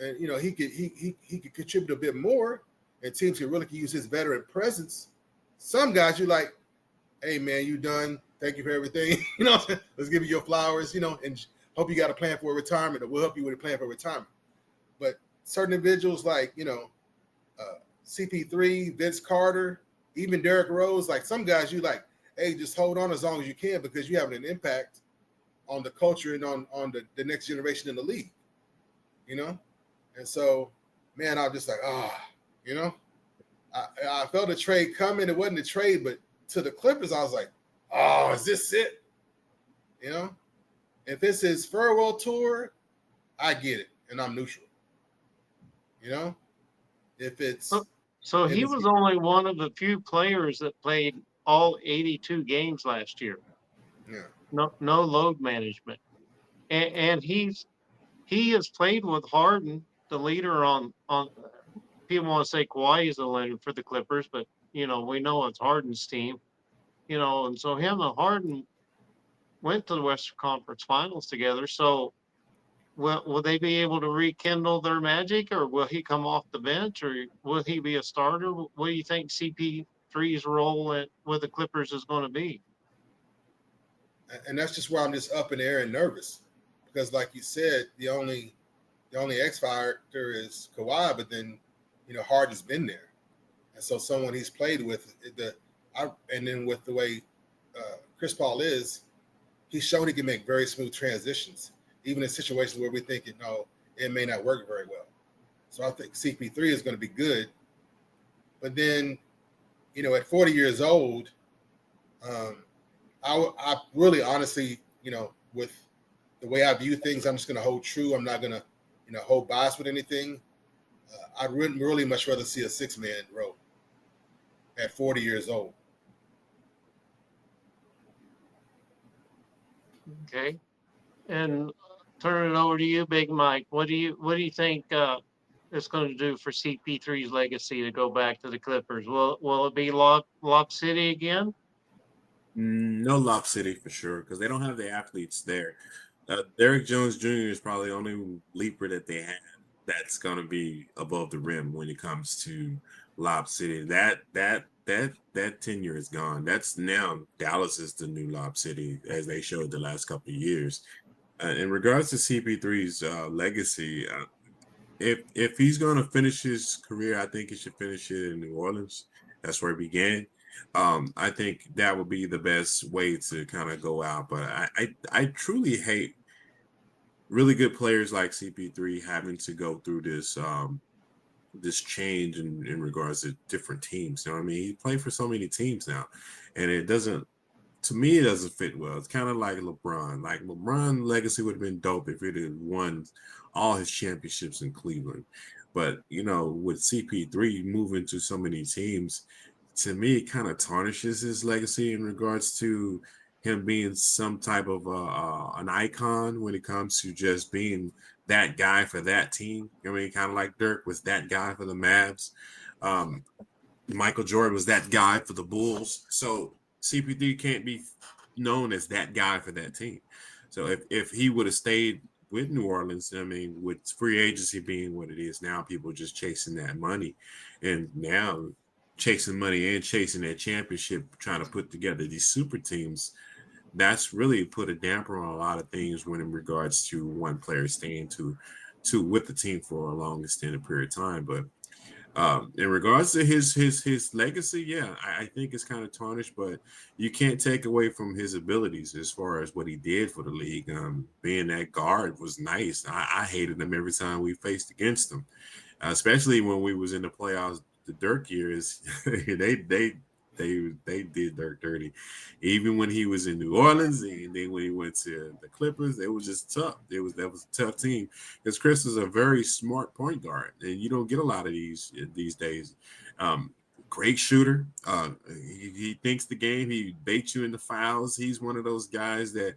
And he could contribute a bit more, and teams could really use his veteran presence. Some guys you like, hey man, you done. Thank you for everything. Let's give you your flowers, and hope you got a plan for retirement, or we'll help you with a plan for retirement. But certain individuals like, CP3, Vince Carter, even Derrick Rose, like some guys you like, hey, just hold on as long as you can because you have an impact on the culture and on the next generation in the league, And so, man, I'm just like, I felt a trade coming. It wasn't a trade, but to the Clippers, I was like, oh, is this it? If it's his farewell tour, I get it, and I'm neutral. If it's so he was only one of the few players that played all 82 games last year. Yeah. No load management, and he has played with Harden, the leader on. People want to say Kawhi is the leader for the Clippers, but we know it's Harden's team. And so him and Harden went to the Western Conference Finals together. So will they be able to rekindle their magic, or will he come off the bench, or will he be a starter? What do you think CP3's role with the Clippers is going to be? And that's just where I'm just up in the air and nervous because, like you said, the only X factor is Kawhi, but then Harden's been there, and so someone he's played with and then with the way Chris Paul is, he's shown he can make very smooth transitions, even in situations where we're thinking, no, it may not work very well. So I think CP3 is going to be good. But then, at 40 years old, I really honestly, with the way I view things, I'm just going to hold true. I'm not going to, hold bias with anything. I'd really much rather see a 6-man row at 40 years old. Okay. And turn it over to you, Big Mike. What do you think it's going to do for CP3's legacy to go back to the Clippers? Will it be Lob City again? No Lob City for sure, because they don't have the athletes there. Derrick Jones Jr. is probably the only leaper that they have that's going to be above the rim when it comes to Lob City. That tenure is gone. That's now Dallas is the new Lob City, as they showed the last couple of years. In regards to CP3's legacy, if he's going to finish his career, I think he should finish it in New Orleans. That's where he began. I think that would be the best way to kind of go out. But I truly hate really good players like CP3 having to go through this change in regards to different teams. You know what I mean? He played for so many teams now, and it doesn't. To me, it doesn't fit well. It's kind of like LeBron. Like LeBron legacy would have been dope if he had won all his championships in Cleveland. But with CP3 moving to so many teams, to me, it kind of tarnishes his legacy in regards to him being some type of an icon when it comes to just being that guy for that team. I mean, kind of like Dirk was that guy for the Mavs. Michael Jordan was that guy for the Bulls. So CP3 can't be known as that guy for that team. So if he would have stayed with New Orleans, I mean, with free agency being what it is now, people are just chasing that money. And now chasing money and chasing that championship, trying to put together these super teams, that's really put a damper on a lot of things when in regards to one player staying to with the team for a long extended period of time. But in regards to his legacy, yeah, I think it's kind of tarnished, but you can't take away from his abilities as far as what he did for the league. Being that guard was nice. I hated him every time we faced against him, especially when we was in the playoffs. The Dirk years, they did Dirk dirty. Even when he was in New Orleans, and then when he went to the Clippers, it was just tough. That was a tough team because Chris is a very smart point guard, and you don't get a lot of these days. Great shooter. He thinks the game. He baits you into fouls. He's one of those guys that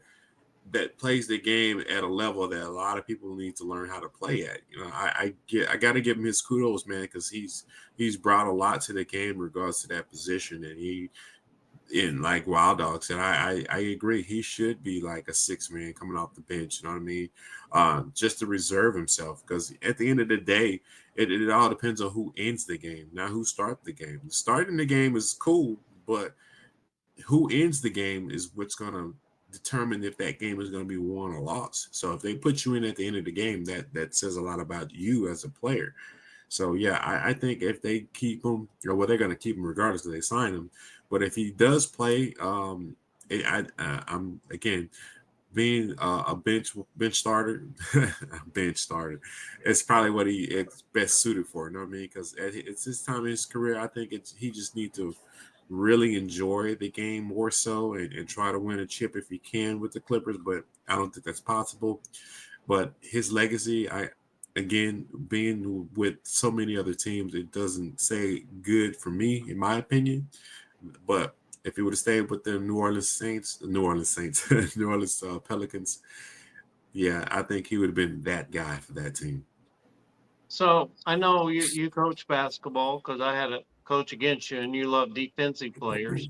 plays the game at a level that a lot of people need to learn how to play at. I got to give him his kudos, man, because he's brought a lot to the game in regards to that position, and like Wild Dog said, I agree. He should be like a 6-man coming off the bench. You know what I mean? Just to reserve himself, because at the end of the day, it all depends on who ends the game, not who starts the game. Starting the game is cool, but who ends the game is what's gonna determine if that game is going to be won or lost. So if they put you in at the end of the game, that says a lot about you as a player. So yeah, I think if they keep him, they're going to keep him regardless if they sign him. But if he does play, I'm again being a bench starter, bench starter. It's probably what he is best suited for. You know what I mean? Because it's this time in his career, I think he just needs to really enjoy the game more so and try to win a chip if he can with the Clippers, but I don't think that's possible. But his legacy, again, being with so many other teams, it doesn't say good for me, in my opinion. But if he would have stayed with the New Orleans Pelicans, yeah, I think he would have been that guy for that team. So I know you coach basketball because I had a coach against you, and you love defensive players.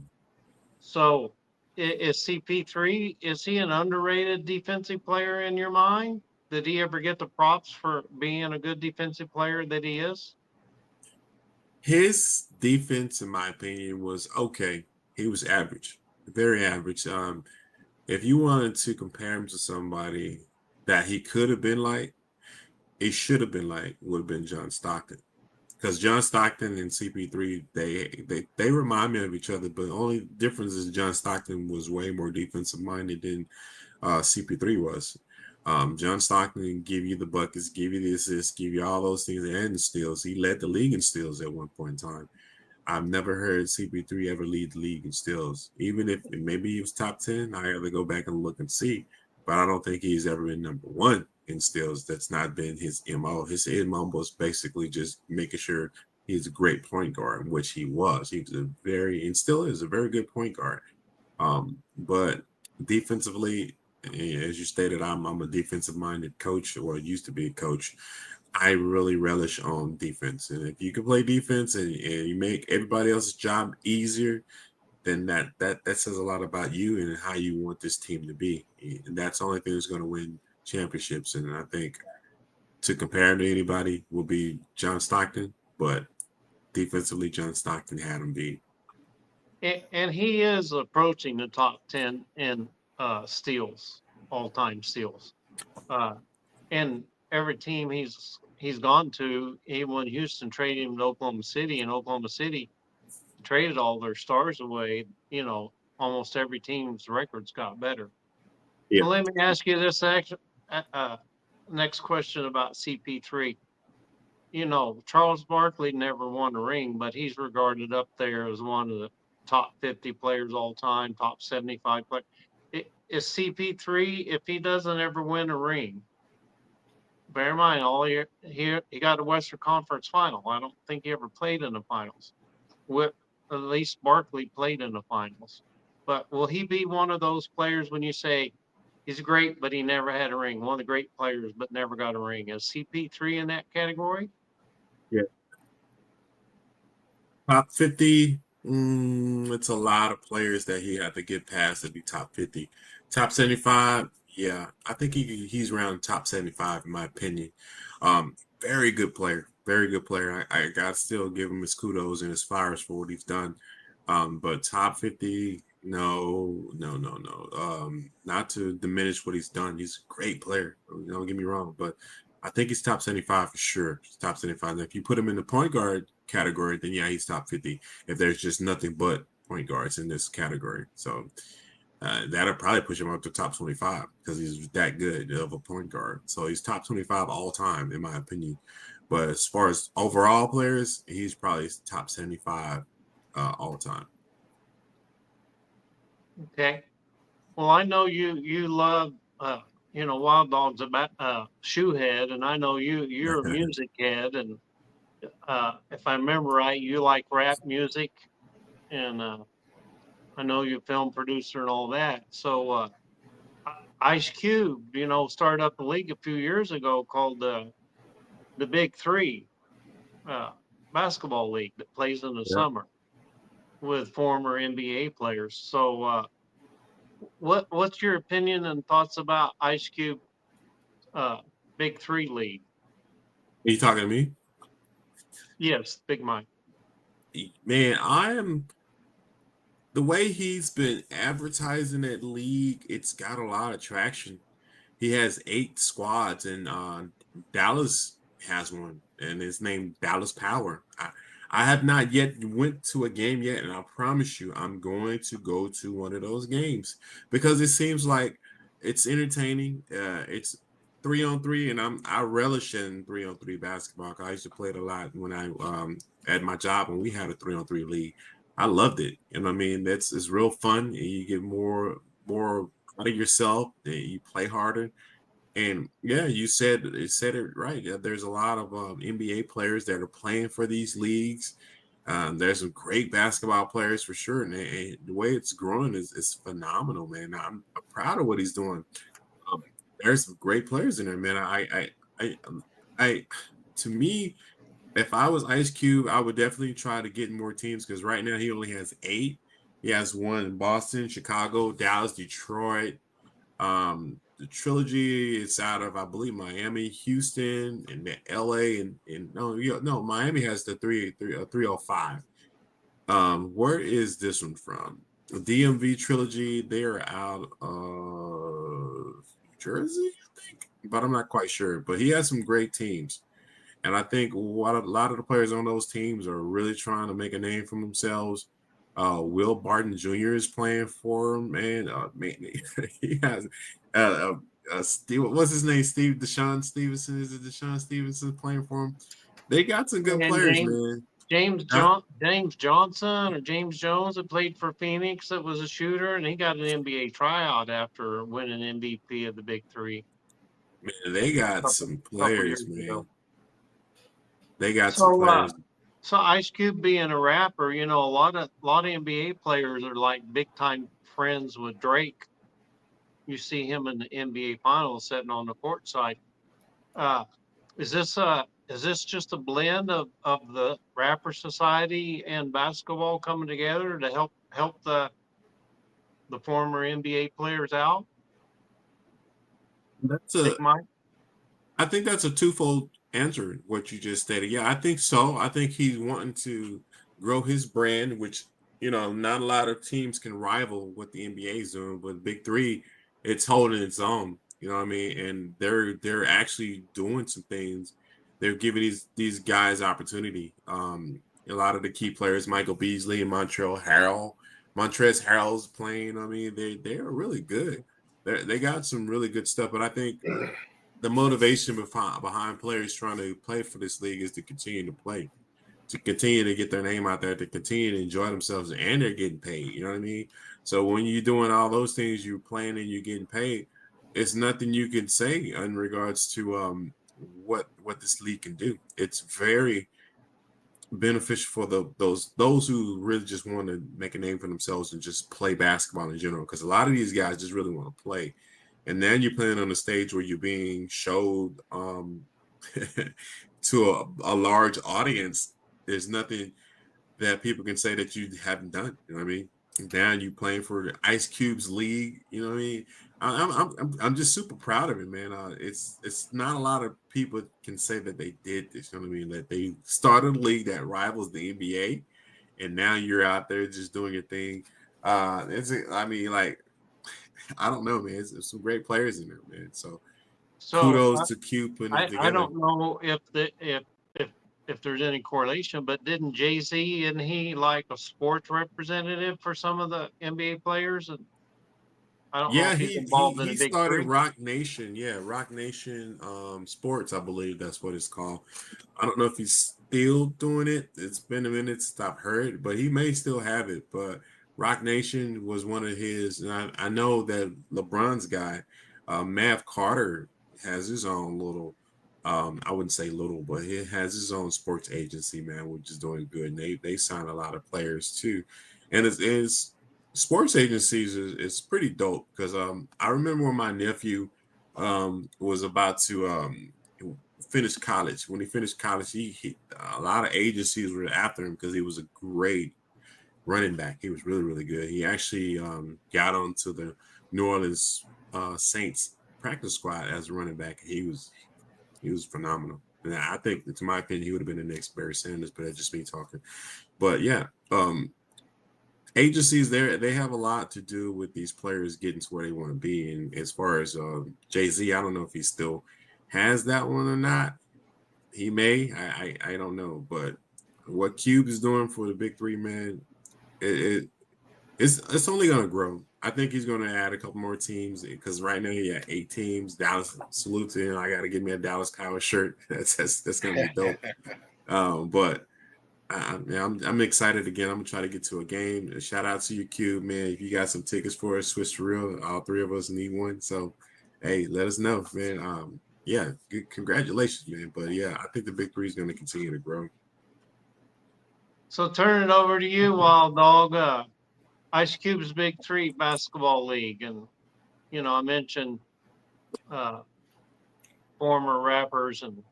So is CP3, is he an underrated defensive player in your mind? Did he ever get the props for being a good defensive player that he is? His defense, in my opinion, was okay. He was average, very average. If you wanted to compare him to somebody that he could have been like, he should have been like, would have been John Stockton. Because John Stockton and CP3, they remind me of each other, but the only difference is John Stockton was way more defensive minded than CP3 was. John Stockton can give you the buckets, give you the assists, give you all those things, and the steals. He led the league in steals at one point in time. I've never heard CP3 ever lead the league in steals. Even if maybe he was top 10, I have to go back and look and see. But I don't think he's ever been number one in steals. That's not been his MO. His MO was basically just making sure he's a great point guard, which he was. He was and still is a very good point guard. But defensively, as you stated, I'm a defensive-minded coach, or used to be a coach. I really relish on defense, and if you can play defense and you make everybody else's job easier, then that says a lot about you and how you want this team to be. And that's the only thing that's going to win championships. And I think to compare him to anybody will be John Stockton, but defensively, John Stockton had him beat. And he is approaching the top 10 in steals, all-time steals. And every team he's gone to, even when Houston traded him to Oklahoma City, and Oklahoma City traded all their stars away, almost every team's records got better. Yeah. So let me ask you this next question about CP3. Charles Barkley never won a ring, but he's regarded up there as one of the top 50 players all time, top 75 players. Is CP3, if he doesn't ever win a ring, bear in mind, all year he got a Western Conference final. I don't think he ever played in the finals. At least Barkley played in the finals. But will he be one of those players when you say he's great, but he never had a ring? One of the great players, but never got a ring. Is CP3 in that category? Yeah. Top 50, it's a lot of players that he had to get past to be top 50. Top 75, yeah, I think he's around top 75 in my opinion. Very good player, very good player. I got to still give him his kudos and his flowers for what he's done. But top 50, no. Not to diminish what he's done. He's a great player. Don't get me wrong, but I think he's top 75 for sure. He's top 75. And if you put him in the point guard category, then yeah, he's top 50. If there's just nothing but point guards in this category, so that'll probably push him up to top 25 because he's that good of a point guard. So he's top 25 all time, in my opinion. But as far as overall players, he's probably top 75 all time. Okay. Well, I know you love Wild Dogs about Shoehead, and I know you're a music head, and if I remember right, you like rap music, and I know you're a film producer and all that. So Ice Cube, started up a league a few years ago called the Big Three basketball league that plays in the summer with former NBA players. So what's your opinion and thoughts about Ice Cube Big Three league? Are you talking to me? Yes, Big Mike. Man, the way he's been advertising that league, it's got a lot of traction. He has 8 squads, and Dallas has one, and it's named Dallas Power. I have not yet went to a game yet, and I promise you I'm going to go to one of those games because it seems like it's entertaining. It's 3-on-3, and I relish in 3-on-3 basketball. I used to play it a lot when I at my job when we had a 3-on-3 league. I loved it. You know what I mean? It's real fun, and you get more out of yourself, and you play harder. And yeah, you said it right. Yeah, there's a lot of NBA players that are playing for these leagues. There's some great basketball players for sure, and the way it's growing is phenomenal, man. I'm proud of what he's doing. There's some great players in there, man. To me, if I was Ice Cube, I would definitely try to get more teams because right now he only has 8. He has one in Boston, Chicago, Dallas, Detroit. The trilogy is out of, I believe, Miami, Houston, and LA, and no, Miami has the 305. Where is this one from? The DMV trilogy. They are out of New Jersey, I think, but I'm not quite sure. But he has some great teams. And I think a lot of the players on those teams are really trying to make a name for themselves. Will Barton Jr. is playing for him, and man, he has Steve, what's his name? Deshaun Stevenson. Is it Deshaun Stevenson playing for him? They got some good And players, man. James Huh? Johnson or James Jones that played for Phoenix that was a shooter, and he got an NBA tryout after winning MVP of the Big Three Man, they got some couple years players, ago. man. They got some So, players. so Ice Cube being a rapper, a lot of NBA players are like big time friends with Drake. You see him in the NBA Finals sitting on the court side. Uh, is this just a blend of the rapper society and basketball coming together to help the former NBA players out? That's Big a Mike? I think that's a twofold answer, what you just stated. Yeah, I think so. I think he's wanting to grow his brand, which, not a lot of teams can rival what the NBA is doing, but Big Three, it's holding its own. You know what I mean? And they're actually doing some things. They're giving these guys opportunity. A lot of the key players, Michael Beasley and Montrezl Harrell's playing. I mean, they are really good. They got some really good stuff, but I think the motivation behind players trying to play for this league is to continue to play, to continue to get their name out there, to continue to enjoy themselves, and they're getting paid. You know what I mean? So when you're doing all those things, you're playing and you're getting paid. It's nothing you can say in regards to what this league can do. It's very beneficial for those who really just want to make a name for themselves and just play basketball in general. Because a lot of these guys just really want to play, and then you're playing on a stage where you're being showed to a large audience. There's nothing that people can say that you haven't done. You know what I mean? Down you playing for Ice Cube's league. You know what I mean? I'm just super proud of it, man. It's not a lot of people can say that they did this. You know what I mean? That they started a league that rivals the NBA, and now you're out there just doing your thing. I mean, like, I don't know, man. It's some great players in there, man. So So kudos to Cube putting it I together. don't know if there's any correlation, but didn't Jay-Z and he like a sports representative for some of the NBA players? And I don't know Yeah, if he's he he involved in he the Big started Three. Rock Nation. Yeah, Rock Nation Sports, I believe that's what it's called. I don't know if he's still doing it. It's been a minute since I've heard, but he may still have it. But Rock Nation was one of his, and I know that LeBron's guy, Mav Carter, has his own little. I wouldn't say little, but he has his own sports agency, man, which is doing good. And they sign a lot of players too, and it's sports agencies is pretty dope because I remember when my nephew was about to finish college. When he finished college, he a lot of agencies were after him because he was a great running back. He was really really good. He actually got onto the New Orleans Saints practice squad as a running back. He was phenomenal. And I think, to my opinion, he would have been the next Barry Sanders, but that's just me talking. But yeah, agencies there, they have a lot to do with these players getting to where they want to be. And as far as Jay-Z, I don't know if he still has that one or not. He may. I don't know. But what Cube is doing for the Big Three, man, it's only gonna grow. I think he's gonna add a couple more teams because right now he got 8 teams. Dallas, salute to him. I gotta get me a Dallas Cowboys shirt. That's gonna be dope. But I'm excited again. I'm gonna try to get to a game. A shout out to you, Q, man. If you got some tickets for us, Swish for real. All three of us need one. So, hey, let us know, man. Yeah, congratulations, man. But yeah, I think the Big Three is gonna continue to grow. So turn it over to you, Wild Dog. Ice Cube's Big Three basketball league, and I mentioned uh, former rappers and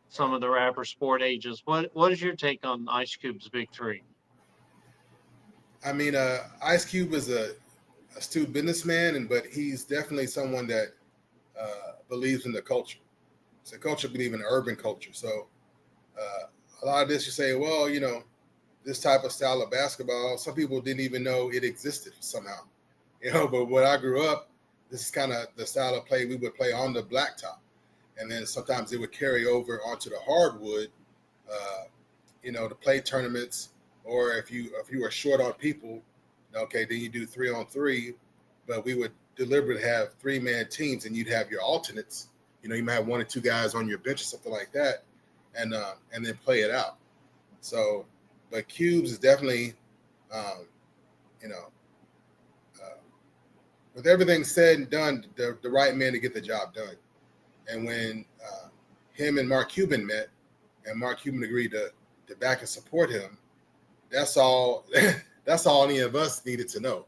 some of the rapper sport agents. What is your take on Ice Cube's Big Three? I mean, Ice Cube is a astute businessman, but he's definitely someone that believes in the culture. So culture believe in urban culture. So a lot of this, you say, well, this type of style of basketball, some people didn't even know it existed somehow. But when I grew up, this is kind of the style of play we would play on the blacktop. And then sometimes it would carry over onto the hardwood, to play tournaments, or if you were short on people, okay, then you do 3-on-3. But we would deliberate have 3-man teams and you'd have your alternates. You know, you might have 1 or 2 guys on your bench or something like that, and then play it out. So, but Cubes is definitely, you know, with everything said and done, the right man to get the job done. And when him and Mark Cuban met, and Mark Cuban agreed to back and support him, that's all. That's all any of us needed to know.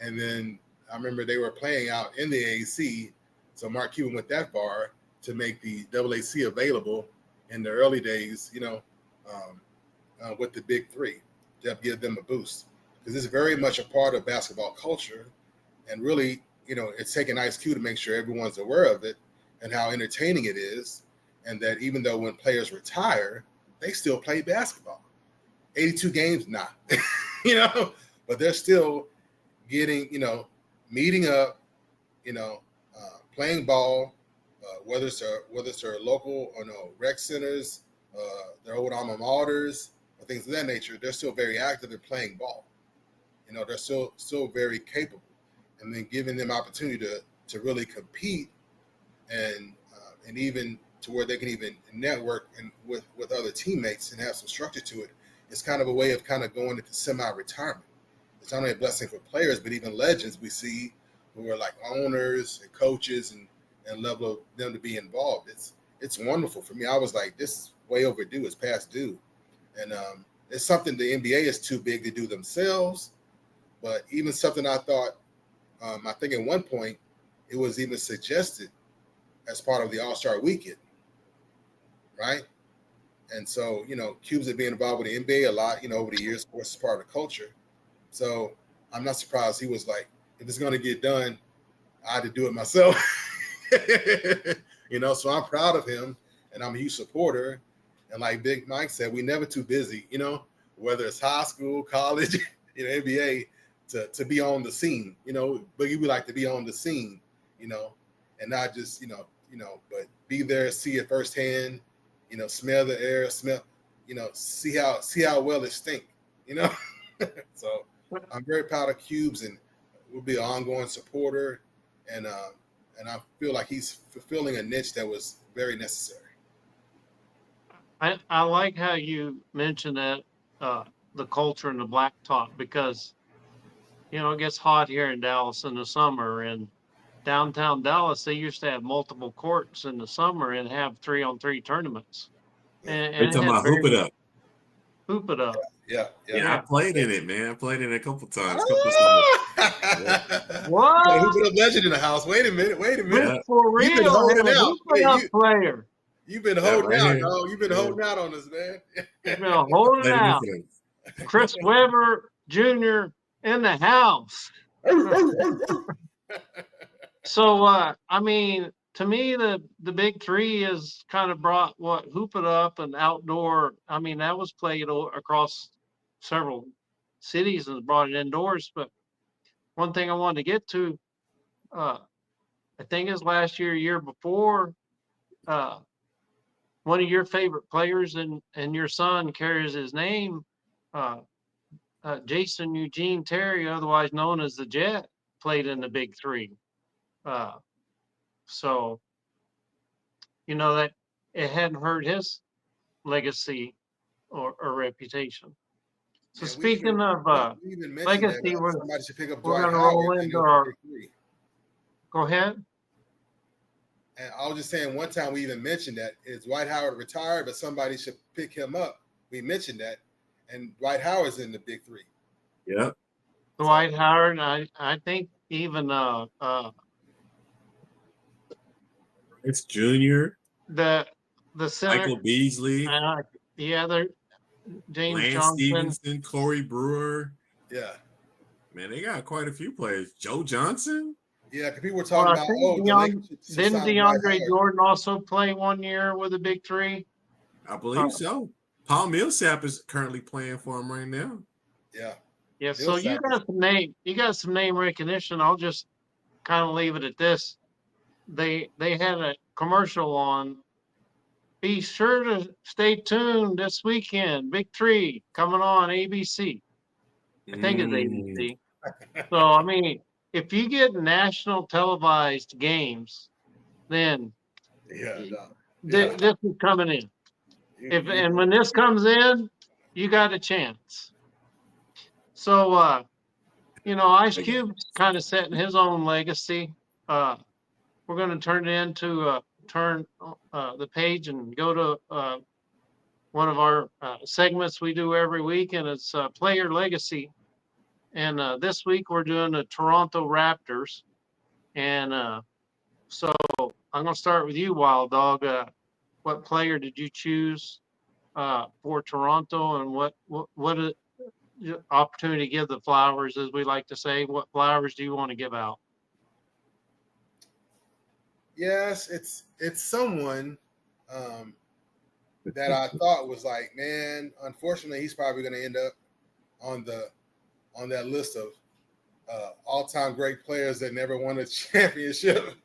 And then I remember they were playing out in the AAC, so Mark Cuban went that far to make the AAC available in the early days, you know, with the Big Three to give them a boost, because it's very much a part of basketball culture, and really, you know, it's taking Ice Cube to make sure everyone's aware of it and how entertaining it is, and that even though when players retire, they still play basketball. 82 games, nah, you know, but they're still getting, you know, meeting up, you know, playing ball, whether it's their local or no rec centers, their old alma maters, or things of that nature. They're still very active in playing ball. You know, they're still very capable, and then giving them opportunity to really compete, and even to where they can even network and with other teammates and have some structure to it. It's kind of a way of kind of going into semi-retirement. It's not only a blessing for players, but even legends we see who are like owners and coaches and level of them to be involved. It's wonderful for me. I was like, this is way overdue. It's past due. And it's something the NBA is too big to do themselves. But even something I thought, I think at one point, it was even suggested as part of the All-Star Weekend, right? And so, you know, Cubes have been involved with the NBA a lot, you know, over the years. Of course, it's part of the culture. So I'm not surprised he was like, if it's going to get done, I had to do it myself. You know, so I'm proud of him, and I'm a huge supporter. And like Big Mike said, we never too busy, you know, whether it's high school, college, you know, NBA, to be on the scene, you know, but we like to be on the scene, you know, and not just, you know, but be there, see it firsthand, you know, smell the air, you know, see how well it stink, you know. So I'm very proud of Cubes, and will be an ongoing supporter, and I feel like he's fulfilling a niche that was very necessary. I like how you mentioned that the culture and the blacktop, because you know it gets hot here in Dallas in the summer, and downtown Dallas they used to have multiple courts in the summer and have 3-on-3 tournaments, and They it talking had about very hoop it up. hoop it up. Yeah. Yeah, I played in it, man. I played in it a couple times. What? Who's a legend in the house? Wait a minute. Yeah. For You've been real, holding had a out. hoop it up player. You've been Yeah, holding right out, here. dog. You've been Yeah. holding out on us, man. He's been holding Played out. against them. Chris Webber Jr. in the house. So I mean, to me, the Big Three has kind of brought what hoop it up and outdoor. I mean, that was played across several cities and brought it indoors. But one thing I wanted to get to, I think is last year before, uh, one of your favorite players and your son carries his name, uh, Jason Eugene Terry, otherwise known as the Jet, played in the Big Three. Uh, so you know that it hadn't hurt his legacy or reputation. So Yeah, speaking of we even mentioned that legacy, somebody should pick up we're Dwight going to Howard. roll And into it was our. Big Three. Go ahead. And I was just saying, one time we even mentioned that is Dwight Howard retired, but somebody should pick him up. We mentioned that, and Dwight Howard's in the Big Three. Yeah. Dwight Howard. I think even It's Junior, the center. Michael Beasley, The other James Lance Johnson. Stevenson, Corey Brewer. Yeah. Man, they got quite a few players. Joe Johnson. Yeah, because people were talking about, the Lakers should Didn't sign Dwight DeAndre Howard. Jordan also play 1 year with the Big Three? I believe so. Paul Millsap is currently playing for him right now. Yeah. Yeah, so you got some name recognition. I'll just kind of leave it at this. They had a commercial on. Be sure to stay tuned this weekend. Big Three coming on ABC. I think it's ABC. So I mean, if you get national televised games, then Yeah, no. this is coming in. And when this comes in, you got a chance. So, Ice Cube's kind of setting his own legacy. We're going to turn it into turn the page and go to one of our segments we do every week, and it's Player Legacy. And this week we're doing the Toronto Raptors. And so I'm going to start with you, Wild Dog. What player did you choose for Toronto, and what opportunity to give the flowers, as we like to say? What flowers do you want to give out? Yes, it's someone that I thought was like, man, unfortunately, he's probably going to end up on that list of all-time great players that never won a championship,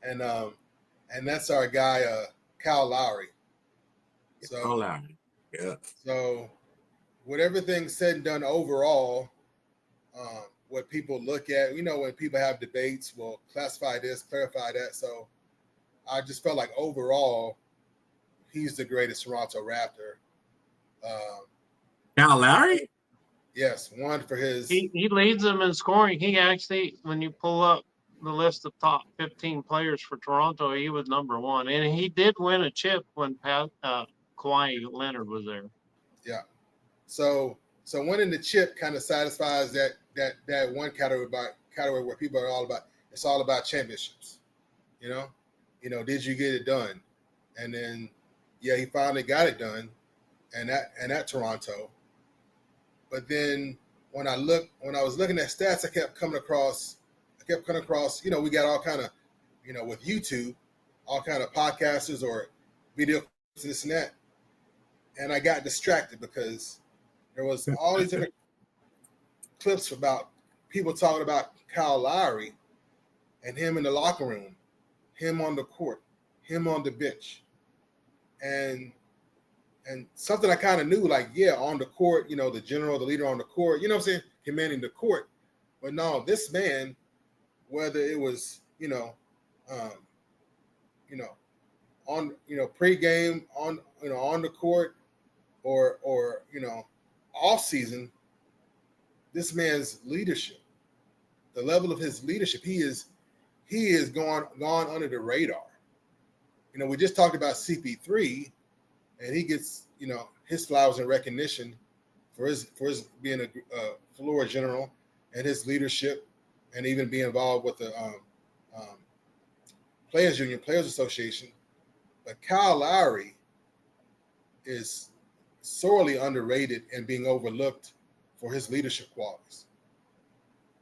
and that's our guy Kyle Lowry. So, Lowry. Yeah. So, with everything said and done overall, what people look at, when people have debates, well, classify this, clarify that. So, I just felt like overall, he's the greatest Toronto Raptor. Kyle Lowry? Yes, one for his. He leads them in scoring. He actually, when you pull up the list of top 15 players for Toronto, he was number one, and he did win a chip when Kawhi Leonard was there. Yeah. So winning the chip kind of satisfies that one category where people are it's all about championships. Did you get it done? And then, yeah, he finally got it done, and at Toronto. But then when I was looking at stats, I kept coming across, we got all kind of, with YouTube, all kind of podcasters or video this and that. And I got distracted because there was all these different clips about people talking about Kyle Lowry and him in the locker room, him on the court, him on the bench. And something I kind of knew, like, yeah, on the court, the general, the leader on the court, you know what I'm saying, commanding the court. But no, this man, whether it was, on, pregame, on the court, or off season, this man's leadership, the level of his leadership, he is gone under the radar. We just talked about CP3. And he gets, his flowers and recognition for his being a floor general and his leadership, and even being involved with the Players Union, Players Association. But Kyle Lowry is sorely underrated and being overlooked for his leadership qualities,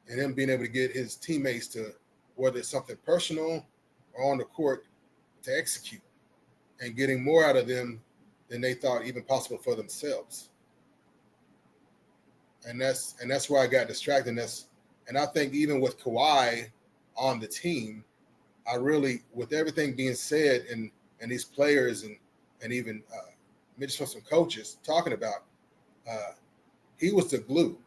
and him being able to get his teammates to, whether it's something personal or on the court, to execute and getting more out of them than they thought even possible for themselves. And that's where I got distracted. And I think even with Kawhi on the team, I really, with everything being said and these players and even just from some coaches talking about, he was the glue.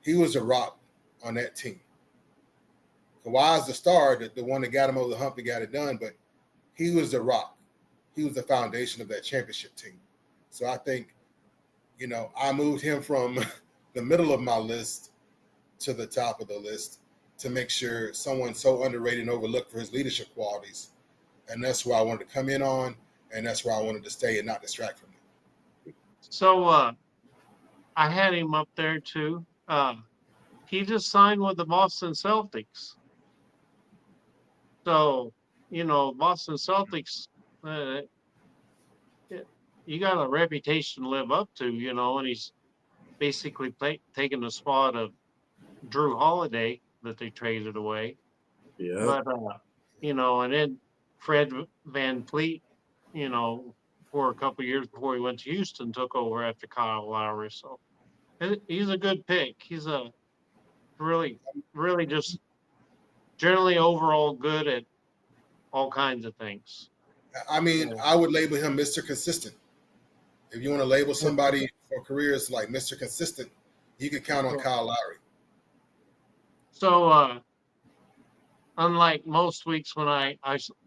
He was the rock on that team. Kawhi's the star, the one that got him over the hump and got it done, but he was the rock. He was the foundation of that championship team. So I think, I moved him from the middle of my list to the top of the list to make sure someone so underrated and overlooked for his leadership qualities. And that's where I wanted to come in on, and that's where I wanted to stay and not distract from it. So I had him up there too. He just signed with the Boston Celtics. So, Boston Celtics, you got a reputation to live up to, and he's basically taking the spot of Drew Holiday that they traded away. Yeah. But, and then Fred Van Fleet, for a couple of years before he went to Houston, took over after Kyle Lowry. So he's a good pick. He's a really, really just generally overall good at all kinds of things. I mean, I would label him Mr. Consistent. If you want to label somebody for careers like Mr. Consistent, you can count on Kyle Lowry. So, unlike most weeks when I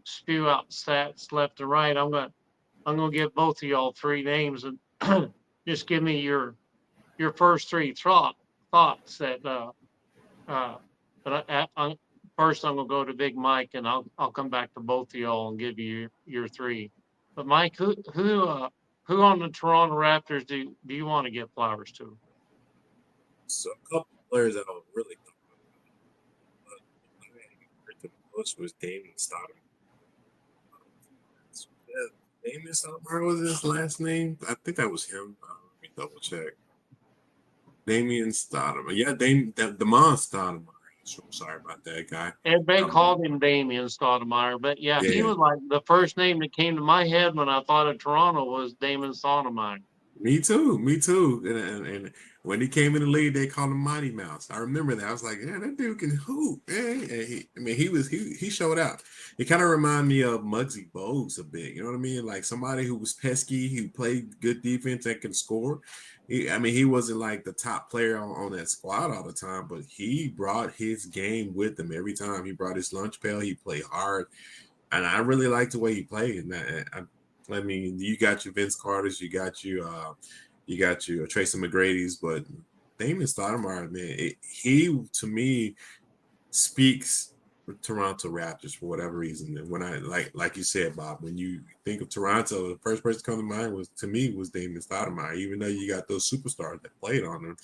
spew out stats left and right, I'm gonna give both of y'all three names and just give me your first three thoughts that uh but first I'm gonna go to Big Mike and I'll come back to both of y'all and give you your three. But Mike, who on the Toronto Raptors do you want to give flowers to? So a couple players that I was really but the most was Damien Stoudemire. Yeah, Damien Stoudemire was his last name. I think that was him. Let me double check. Damien Stoudemire. Yeah, Damon Stoudemire. So sorry about that guy. Everybody Um, called him Damien Stoudemire, but yeah, he yeah, was like the first name that came to my head when I thought of Toronto was Damon Stoudemire. me too. Me too. And when he came in the league, they called him Mighty Mouse. I remember that. I was like, yeah, that dude can hoop. Man. And he showed out. He kind of reminded me of Muggsy Bogues a bit. You know what I mean? Like somebody who was pesky, who played good defense and can score. He wasn't like the top player on that squad all the time, but he brought his game with him every time. He brought his lunch pail. He played hard, and I really liked the way he played. I mean, you got your Vince Carter's, you got your Tracy McGrady's, but Damon Stoudemire, man, he to me speaks for Toronto Raptors for whatever reason. And when I like you said, Bob, when you think of Toronto, the first person to come to mind was Damon Stoudemire. Even though you got those superstars that played on them,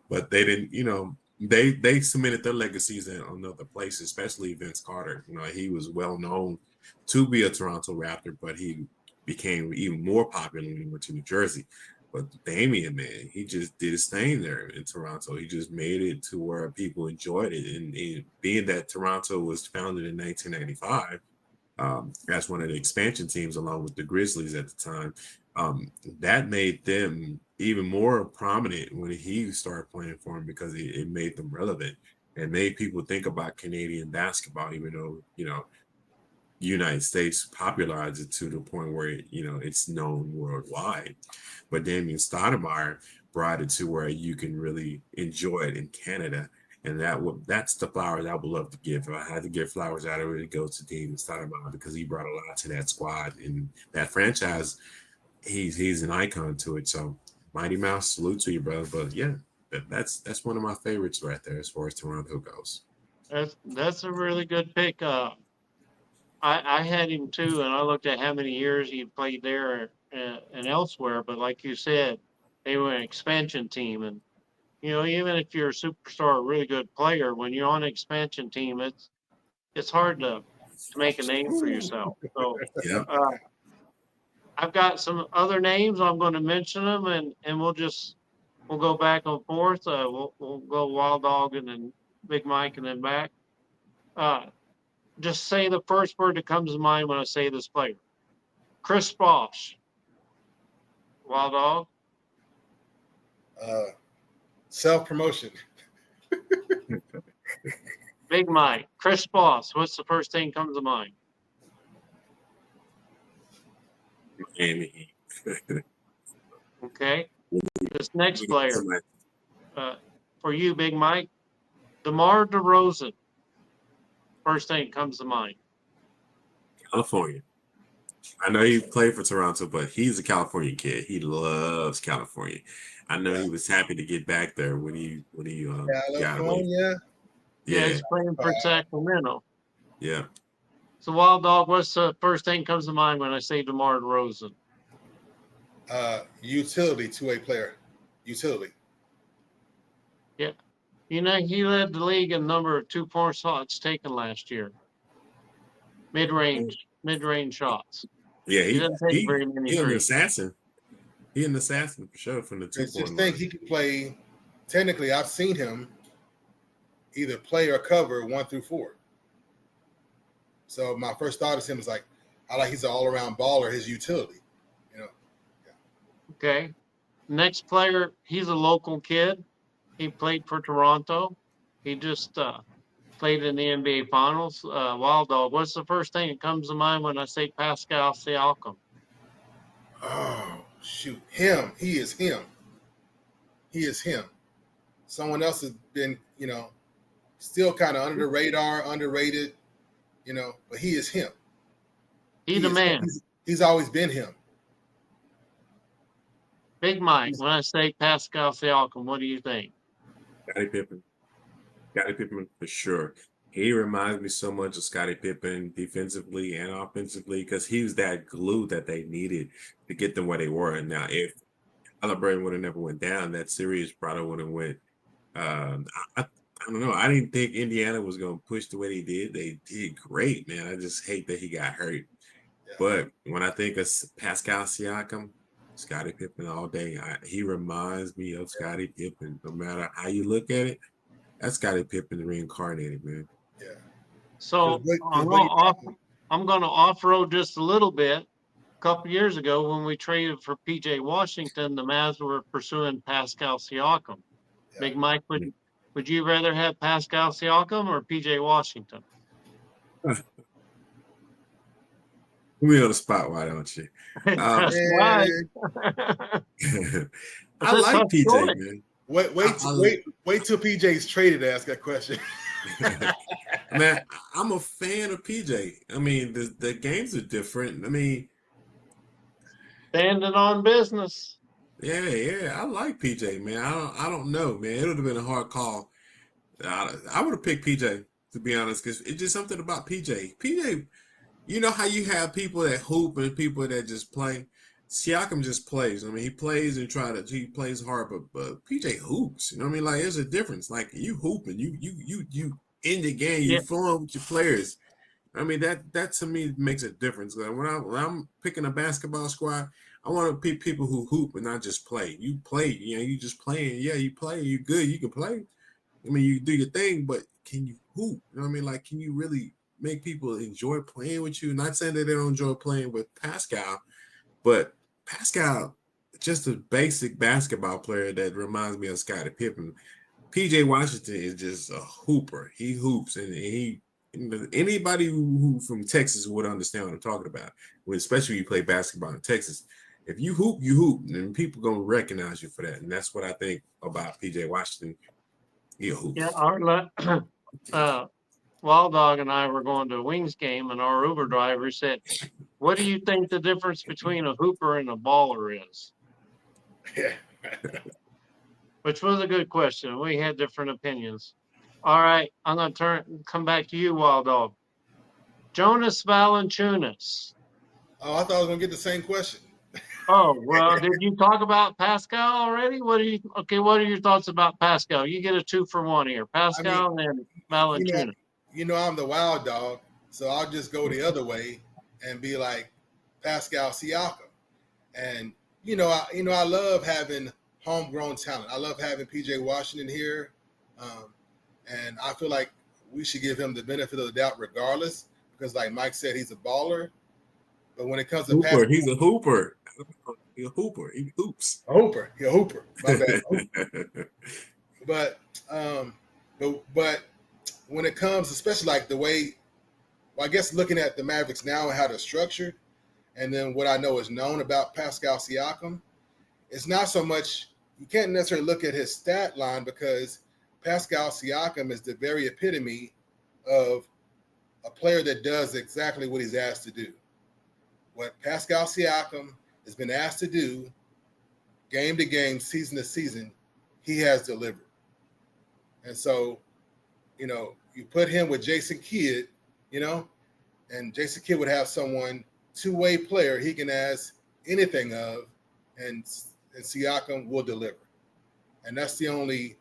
but they didn't, they cemented their legacies on other places, especially Vince Carter. He was well known to be a Toronto Raptor, but he became even more popular when he went to New Jersey. But Damian, man, he just did his thing there in Toronto. He just made it to where people enjoyed it. And being that Toronto was founded in 1995 as one of the expansion teams, along with the Grizzlies at the time, that made them even more prominent when he started playing for them because it made them relevant and made people think about Canadian basketball, even though, United States popularized it to the point where it's known worldwide. But Damien Stoudemire brought it to where you can really enjoy it in Canada, and that's the flowers I would love to give. If I had to give flowers out, it would go to Damien Stoudemire because he brought a lot to that squad and that franchise. He's an icon to it. So Mighty Mouse, salute to you, brother. But yeah, that's one of my favorites right there as far as Toronto goes. That's a really good pick. I had him too, and I looked at how many years he played there and elsewhere. But like you said, they were an expansion team, and even if you're a superstar, a really good player, when you're on an expansion team, it's hard to make a name for yourself. So Yeah. I've got some other names. I'm going to mention them, and we'll go back and forth. We'll go Wild Dog and then Big Mike and then back. Just say the first word that comes to mind when I say this player. Chris Bosh. Wild Dog. Self-promotion. Big Mike. Chris Bosh. What's the first thing that comes to mind? Miami. Okay. This next player, for you, Big Mike, DeMar DeRozan. First thing that comes to mind. California. I know he played for Toronto, but he's a California kid. He loves California. I know he was happy to get back there when he got away. California. Yeah, he's playing for Sacramento. Yeah. So, Wild Dog, what's the first thing that comes to mind when I say DeMar DeRozan? Utility, two-way player. Utility. Yeah. He led the league in number of 2-point shots taken last year. Mid-range shots. Yeah, He doesn't take very many he an threes. assassin. He an assassin for sure from the 2-point Just think he could play. Technically, I've seen him either play or cover 1 through 4. So my first thought of him was like, he's an all-around baller. His utility, Yeah. Okay. Next player, he's a local kid. He played for Toronto. He just played in the NBA Finals. Wild Dog, what's the first thing that comes to mind when I say Pascal Siakam? Oh, shoot. Him. He is him. He is him. Someone else has been, still kind of under the radar, underrated, but he is him. He the man. He's always been him. Big Mike, when I say Pascal Siakam, what do you think? Scottie Pippen for sure. He reminds me so much of Scottie Pippen defensively and offensively because he was that glue that they needed to get them where they were. And now, if Halliburton would have never went down, that series probably would have went. I don't know. I didn't think Indiana was going to push the way they did. They did great, man. I just hate that he got hurt. Yeah. But when I think of Pascal Siakam, Scottie Pippen all day, he reminds me of Scottie Pippen. No matter how you look at it, that's Scottie Pippen reincarnated, man. Yeah. So I'm going to off-road just a little bit. A couple years ago, when we traded for P.J. Washington, the Mavs were pursuing Pascal Siakam. Yeah. Big Mike, would you rather have Pascal Siakam or P.J. Washington? Put me on the spot, why don't you? That's right. I like PJ, man. Wait till PJ's traded to ask that question. Man, I'm a fan of PJ. I mean, the games are different. I mean, standing on business. Yeah, I like PJ, man. I don't know, man. It would have been a hard call. I would have picked PJ, to be honest, because it's just something about PJ. PJ, you know how you have people that hoop and people that just play. Siakam just plays. I mean, he plays and he plays hard, but PJ hoops. You know what I mean? Like, there's a difference. Like, you hooping, you in the game, you flowing with your players. I mean, that to me makes a difference. Like, when I'm picking a basketball squad, I want to pick people who hoop and not just play. You play, you just playing. Yeah, you play. You good. You can play. I mean, you do your thing, but can you hoop? You know what I mean? Like, can you really make people enjoy playing with you? Not saying that they don't enjoy playing with Pascal, but Pascal, just a basic basketball player that reminds me of Scottie Pippen. P.J. Washington is just a hooper. He hoops, and anybody who from Texas would understand what I'm talking about. Especially when you play basketball in Texas. If you hoop, and people gonna recognize you for that. And that's what I think about P.J. Washington. He hoops. Yeah, Wild Dog and I were going to a Wings game, and our Uber driver said, "What do you think the difference between a hooper and a baller is?" Yeah. Which was a good question. We had different opinions. All right, I'm going to come back to you, Wild Dog. Jonas Valanciunas. Oh, I thought I was going to get the same question. Oh, well, did you talk about Pascal already? What are your thoughts about Pascal? You get a 2-for-1 here. Pascal and Valanciunas. I'm the Wild Dog, so I'll just go the other way and be like Pascal Siakam. And I love having homegrown talent. I love having PJ Washington here, and I feel like we should give him the benefit of the doubt regardless, because like Mike said, he's a baller. But when it comes to Pascal, he's a hooper. He's a hooper. He hoops. He's a hooper. My bad. But when it comes, especially like the way, I guess looking at the Mavericks now and how they're structured, and then what I know is known about Pascal Siakam, it's not so much, you can't necessarily look at his stat line, because Pascal Siakam is the very epitome of a player that does exactly what he's asked to do. What Pascal Siakam has been asked to do, game to game, season to season, he has delivered. And so, you put him with Jason Kidd, and Jason Kidd would have someone, two-way player he can ask anything of, and Siakam will deliver. And that's the only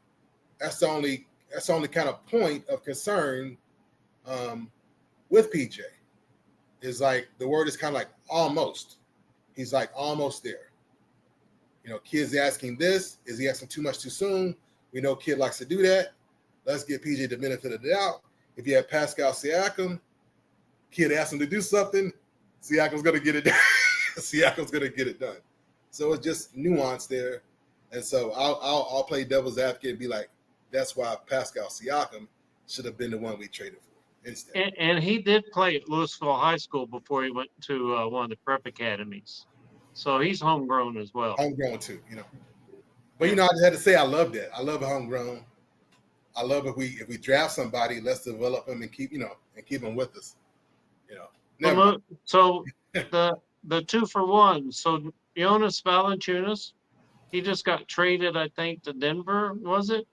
kind of point of concern with PJ. Is like, the word is kind of like almost. He's like almost there. Kid's asking this. Is he asking too much too soon? We know Kid likes to do that. Let's give PJ the benefit of the doubt. If you have Pascal Siakam, Kid asks him to do something, Siakam's going to get it done. Siakam's going to get it done. So it's just nuance there. And so I'll play devil's advocate and be like, that's why Pascal Siakam should have been the one we traded for. And he did play at Louisville High School before he went to one of the prep academies. So he's homegrown as well. Homegrown too, But, I just had to say I love that. I love homegrown. I love if we draft somebody, let's develop him and keep him with us. Never mind. So the 2-for-1. So Jonas Valanciunas, he just got traded, I think, to Denver. Was it?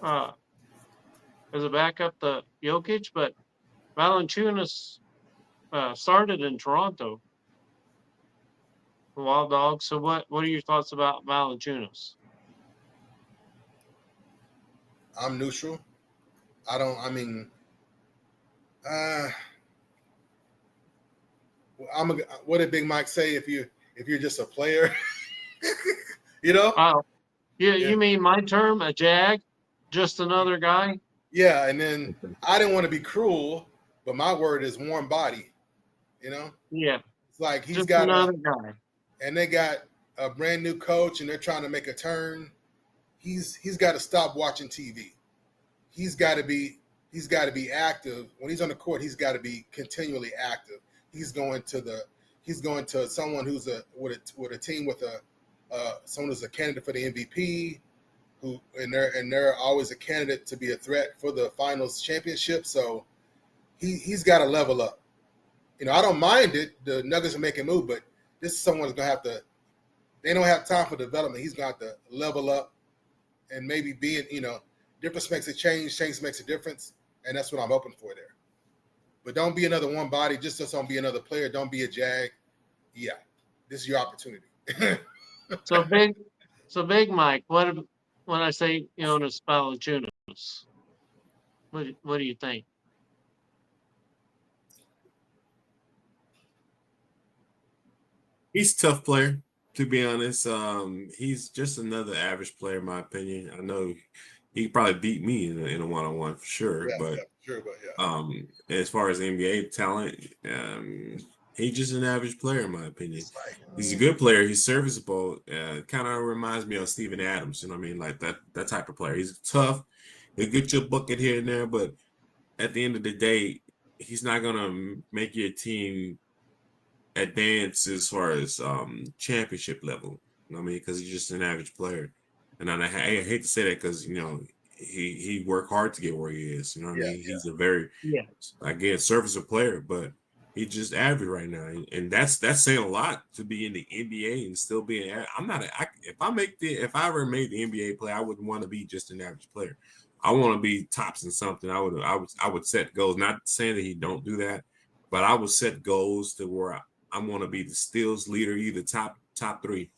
As a backup to Jokic, but Valanciunas started in Toronto, the Wild Dogs. So what are your thoughts about Valanciunas? I'm neutral. I don't. I mean, what did Big Mike say? If you're just a player, you know? Yeah, Yeah. you mean my term, a jag, just another guy? Yeah, and then I didn't want to be cruel, but my word is warm body. Yeah, It's like he's just got another guy. and they got a brand new coach, and they're trying to make a turn. He's got to stop watching TV. He's got to be active when he's on the court. He's got to be continually active. He's going to someone who's with a team with someone who's a candidate for the MVP, and they're always a candidate to be a threat for the finals championship. So he's got to level up. I don't mind it. The Nuggets are making a move, but this is someone who's gonna have to. They don't have time for development. He's gonna have to level up, and maybe difference makes a change. Change makes a difference, and that's what I'm hoping for there. But don't be another one body. Just don't be another player. Don't be a jag. Yeah, this is your opportunity. So Big Mike, when I say Jonas Valanciunas, what do you think? He's a tough player, to be honest. He's just another average player, in my opinion. I know he could probably beat me in a one-on-one for sure. As far as NBA talent, he's just an average player, in my opinion. He's a good player. He's serviceable. Kind of reminds me of Steven Adams. You know what I mean? Like that type of player. He's tough. He'll get you a bucket here and there, but at the end of the day, he's not gonna make your team advance as far as championship level. You know what I mean? Because he's just an average player, and I hate to say that because he worked hard to get where he is. You know what I mean? He's a very again serviceable player, but he's just average right now, and that's saying a lot to be in the NBA and still being. I'm not. If I ever made the NBA play, I wouldn't want to be just an average player. I want to be tops in something. I would set goals. Not saying that he don't do that, but I would set goals to where I want to be the steals leader, either top three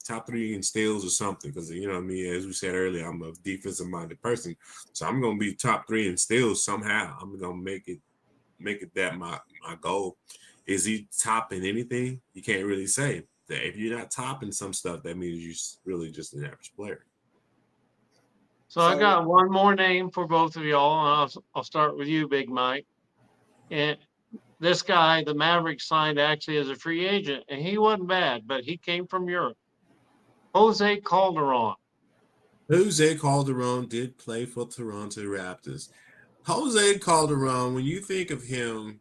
in steals or something. Because you know what I mean, as we said earlier, I'm a defensive minded person, so I'm gonna be top 3 in steals somehow. I'm gonna make it that my goal. Is he top in anything? You can't really say that. If you're not top in some stuff, that means you're really just an average player. So I got one more name for both of y'all. I'll start with you, Big Mike. And this guy, the Mavericks signed actually as a free agent, and he wasn't bad, but he came from Europe. Jose Calderon. Jose Calderon did play for Toronto Raptors. Jose Calderon, when you think of him,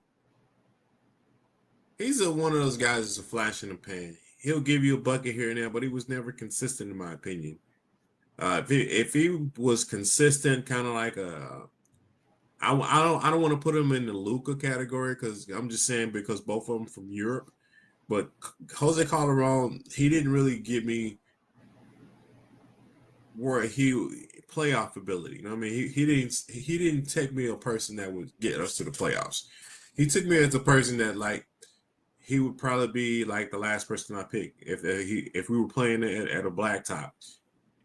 he's one of those guys that's a flash in the pan. He'll give you a bucket here and there, but he was never consistent, in my opinion. If he was consistent, kind of like I don't want to put him in the Luka category because I'm just saying because both of them from Europe. But Jose Calderon, he didn't really give me where he playoff ability. You know what I mean? He didn't take me a person that would get us to the playoffs. He took me as a person that like he would probably be like the last person I picked if we were playing at a blacktop.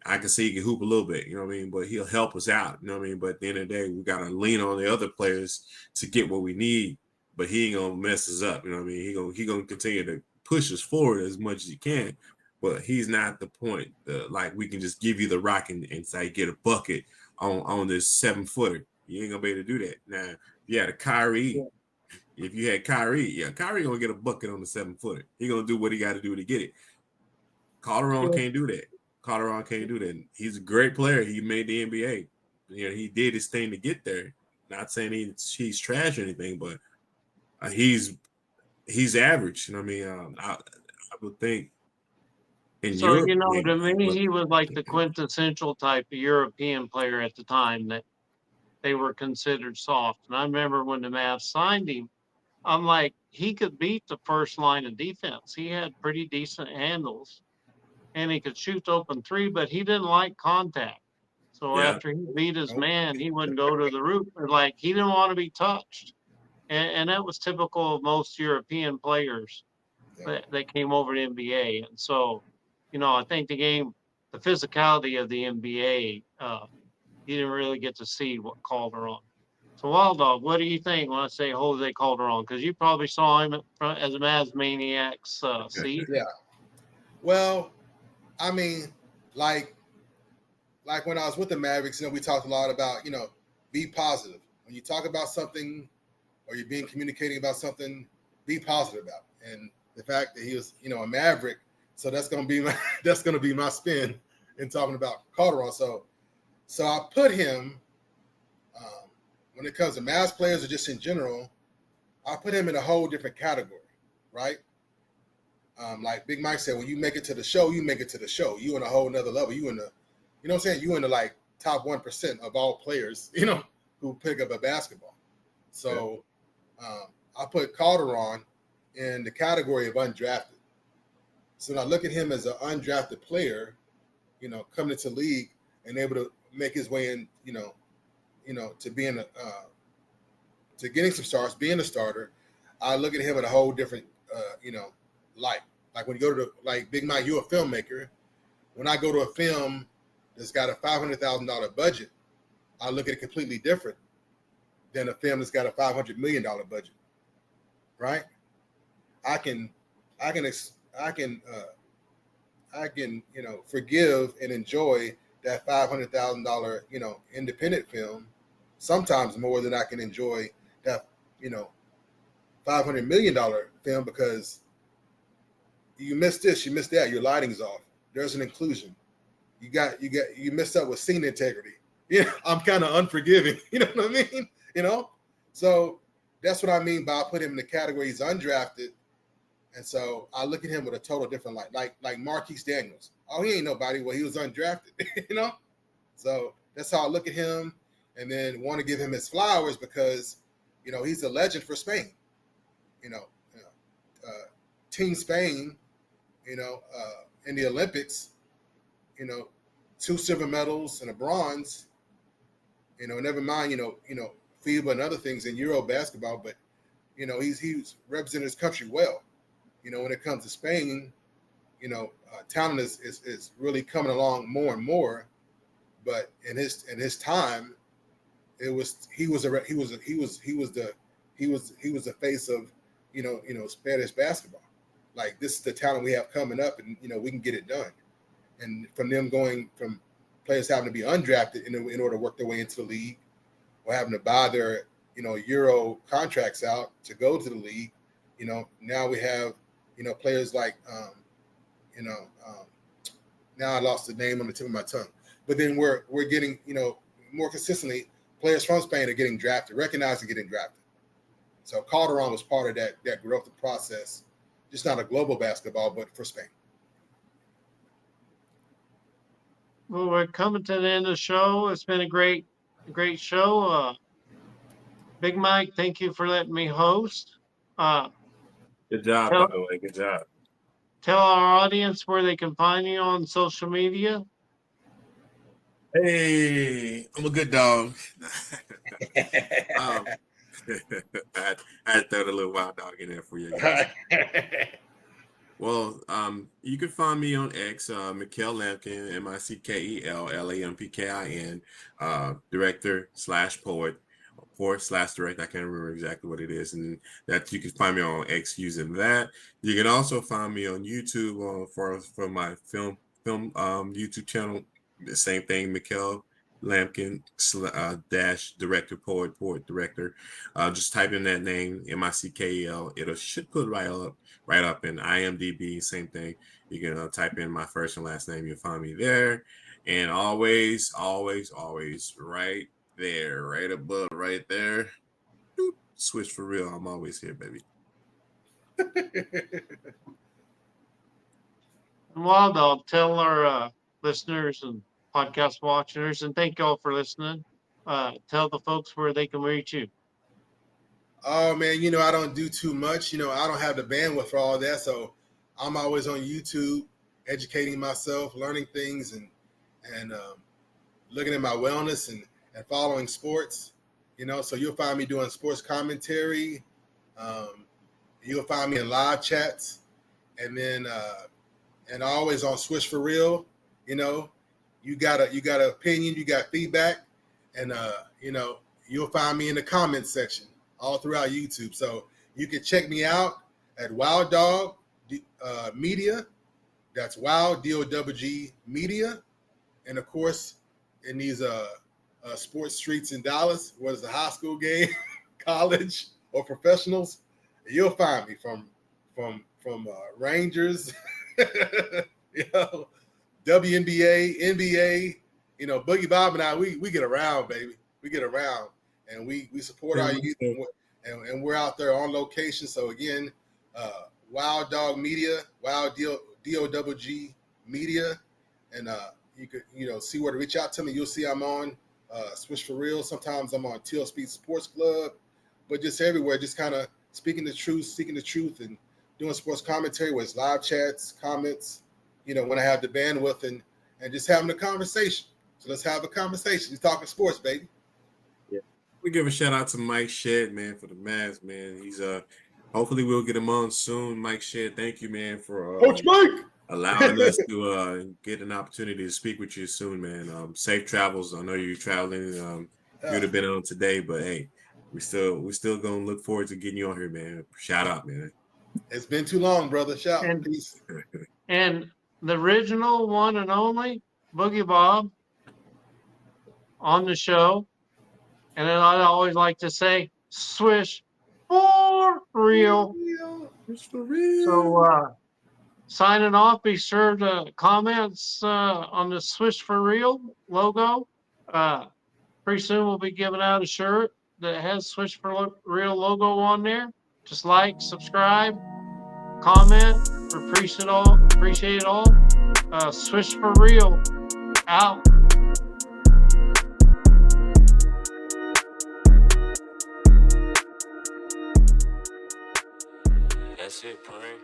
I can see he can hoop a little bit, you know what I mean? But he'll help us out, you know what I mean? But at the end of the day, we got to lean on the other players to get what we need. But he ain't going to mess us up, you know what I mean? He gonna continue to push us forward as much as he can. But he's not the point. Like, we can just give you the rock and say, get a bucket on this 7-footer. You ain't going to be able to do that. Now, if you had a Kyrie, if you had Kyrie, Kyrie going to get a bucket on the 7-footer. He going to do what he got to do to get it. Calderon can't do that. Calderon can't do that. He's a great player. He made the NBA. He did his thing to get there. Not saying he's trash or anything, but he's average. You know what I mean? I would think in Europe. To me, he was like the quintessential type of European player at the time that they were considered soft. And I remember when the Mavs signed him, I'm like, he could beat the first line of defense. He had pretty decent handles and he could shoot the open three, but he didn't like contact. So Yeah. after he beat his Nope. man, he wouldn't go to the roof. Or like he didn't want to be touched. And that was typical of most European players Yeah. that came over to NBA. And so, I think the physicality of the NBA, you didn't really get to see what Calderon. So, Wild Dog, what do you think when I say Jose Calderon? Because you probably saw him as a Mavs Maniac's seat. Yeah. Well, I mean, like when I was with the Mavericks, we talked a lot about, be positive. When you talk about something or you're being communicating about something, be positive about it. And the fact that he was, a Maverick, so that's gonna be my spin in talking about Calderon. So I put him when it comes to Mavs players or just in general, I put him in a whole different category, right? Like Big Mike said, when you make it to the show, you make it to the show. You in a whole nother level. You in the, you know what I'm saying? You in the like top 1% of all players, who pick up a basketball. So I put Calderon in the category of undrafted. So when I look at him as an undrafted player, coming into the league and able to make his way in, to being to getting some starts, being a starter, I look at him in a whole different, light. Like when you go to like Big Mike, you're a filmmaker. When I go to a film that's got a $500,000 budget, I look at it completely different than a film that's got a $500 million budget, right? I can forgive and enjoy that $500,000 independent film sometimes more than I can enjoy that $500 million film, because you missed this, you missed that, your lighting's off, there's an inclusion, you messed up with scene integrity. I'm kind of unforgiving. You know what I mean? So that's what I mean by I put him in the category he's undrafted. And so I look at him with a total different light, like Marquise Daniels. Oh, he ain't nobody. Well, he was undrafted, So that's how I look at him, and then want to give him his flowers because, he's a legend for Spain. Team Spain, in the Olympics, 2 silver medals and a bronze. Never mind, FIBA and other things in Euro basketball, but he's represented his country well. When it comes to Spain, talent is really coming along more and more. But in his time, he was the face of Spanish basketball. Like, this is the talent we have coming up, and we can get it done. And from them going from players having to be undrafted in order to work their way into the league, or having to buy their Euro contracts out to go to the league, now we have players like now I lost the name on the tip of my tongue, but then we're getting more consistently players from Spain are getting drafted, recognized and getting drafted. So Calderon was part of that growth process, just not a global basketball, but for Spain. Well, we're coming to the end of the show. It's been a great show. Big Mike, thank you for letting me host. Good job, by the way. Good job. Tell our audience where they can find you on social media. Hey, I'm a good dog. I had to throw the little wild dog in there for you guys. Well, you can find me on X, Mikkel Lampkin, MICKELLAMPKIN, director/poet, /direct. I can't remember exactly what it is, and that you can find me on X using that. You can also find me on YouTube for my film YouTube channel. The same thing, Mikkel Lampkin -- director, poet director. Just type in that name, MICKEL. It should put right up in IMDb. Same thing. You can type in my first and last name. You'll find me there. And always right there, right above, right there. Doop, Swish for real. I'm always here, baby. And Wild Dog, tell our listeners and podcast watchers, and thank y'all for listening. tell the folks where they can reach you. Oh man, I don't do too much. I don't have the bandwidth for all that, so I'm always on YouTube, educating myself, learning things, and looking at my wellness and following sports. So you'll find me doing sports commentary. You'll find me in live chats, and then and always on Swish for Real. You got an opinion, you got feedback, and you'll find me in the comments section all throughout YouTube. So you can check me out at Wild Dog Media. That's Wild DOWG Media, and of course in these sports streets in Dallas, whether it's a high school game, college, or professionals, you'll find me from Rangers, WNBA, NBA. Boogie Bob and I, we get around, baby. We get around, and we support our youth, and we're out there on location. So again, Wild Dog Media, Wild DOWG Media, and you could see where to reach out to me. You'll see I'm on Swish for Real. Sometimes I'm on Teal Speed Sports Club, but just everywhere, just kind of speaking the truth, seeking the truth, and doing sports commentary with live chats, comments, when I have the bandwidth, and just having a conversation. So let's have a conversation. We're talking sports, baby. Yeah. We give a shout out to Mike Shedd, man, for the Mavs, man. He's hopefully we'll get him on soon. Mike Shedd, thank you, man, for Coach Mike allowing us to get an opportunity to speak with you soon, man. Safe travels. I know you're traveling. You would have been on today, but hey, we still gonna look forward to getting you on here, man. Shout out, man. It's been too long, brother. Shout out. Peace. And the original one and only Boogie Bob on the show. And then I always like to say, Swish for real. It's for real. So signing off, be sure to comments on the Swish for Real logo. Pretty soon we'll be giving out a shirt that has Swish for Real logo on there. Just like, subscribe, comment. Appreciate it all. Swish for Real out. That's it, Pray.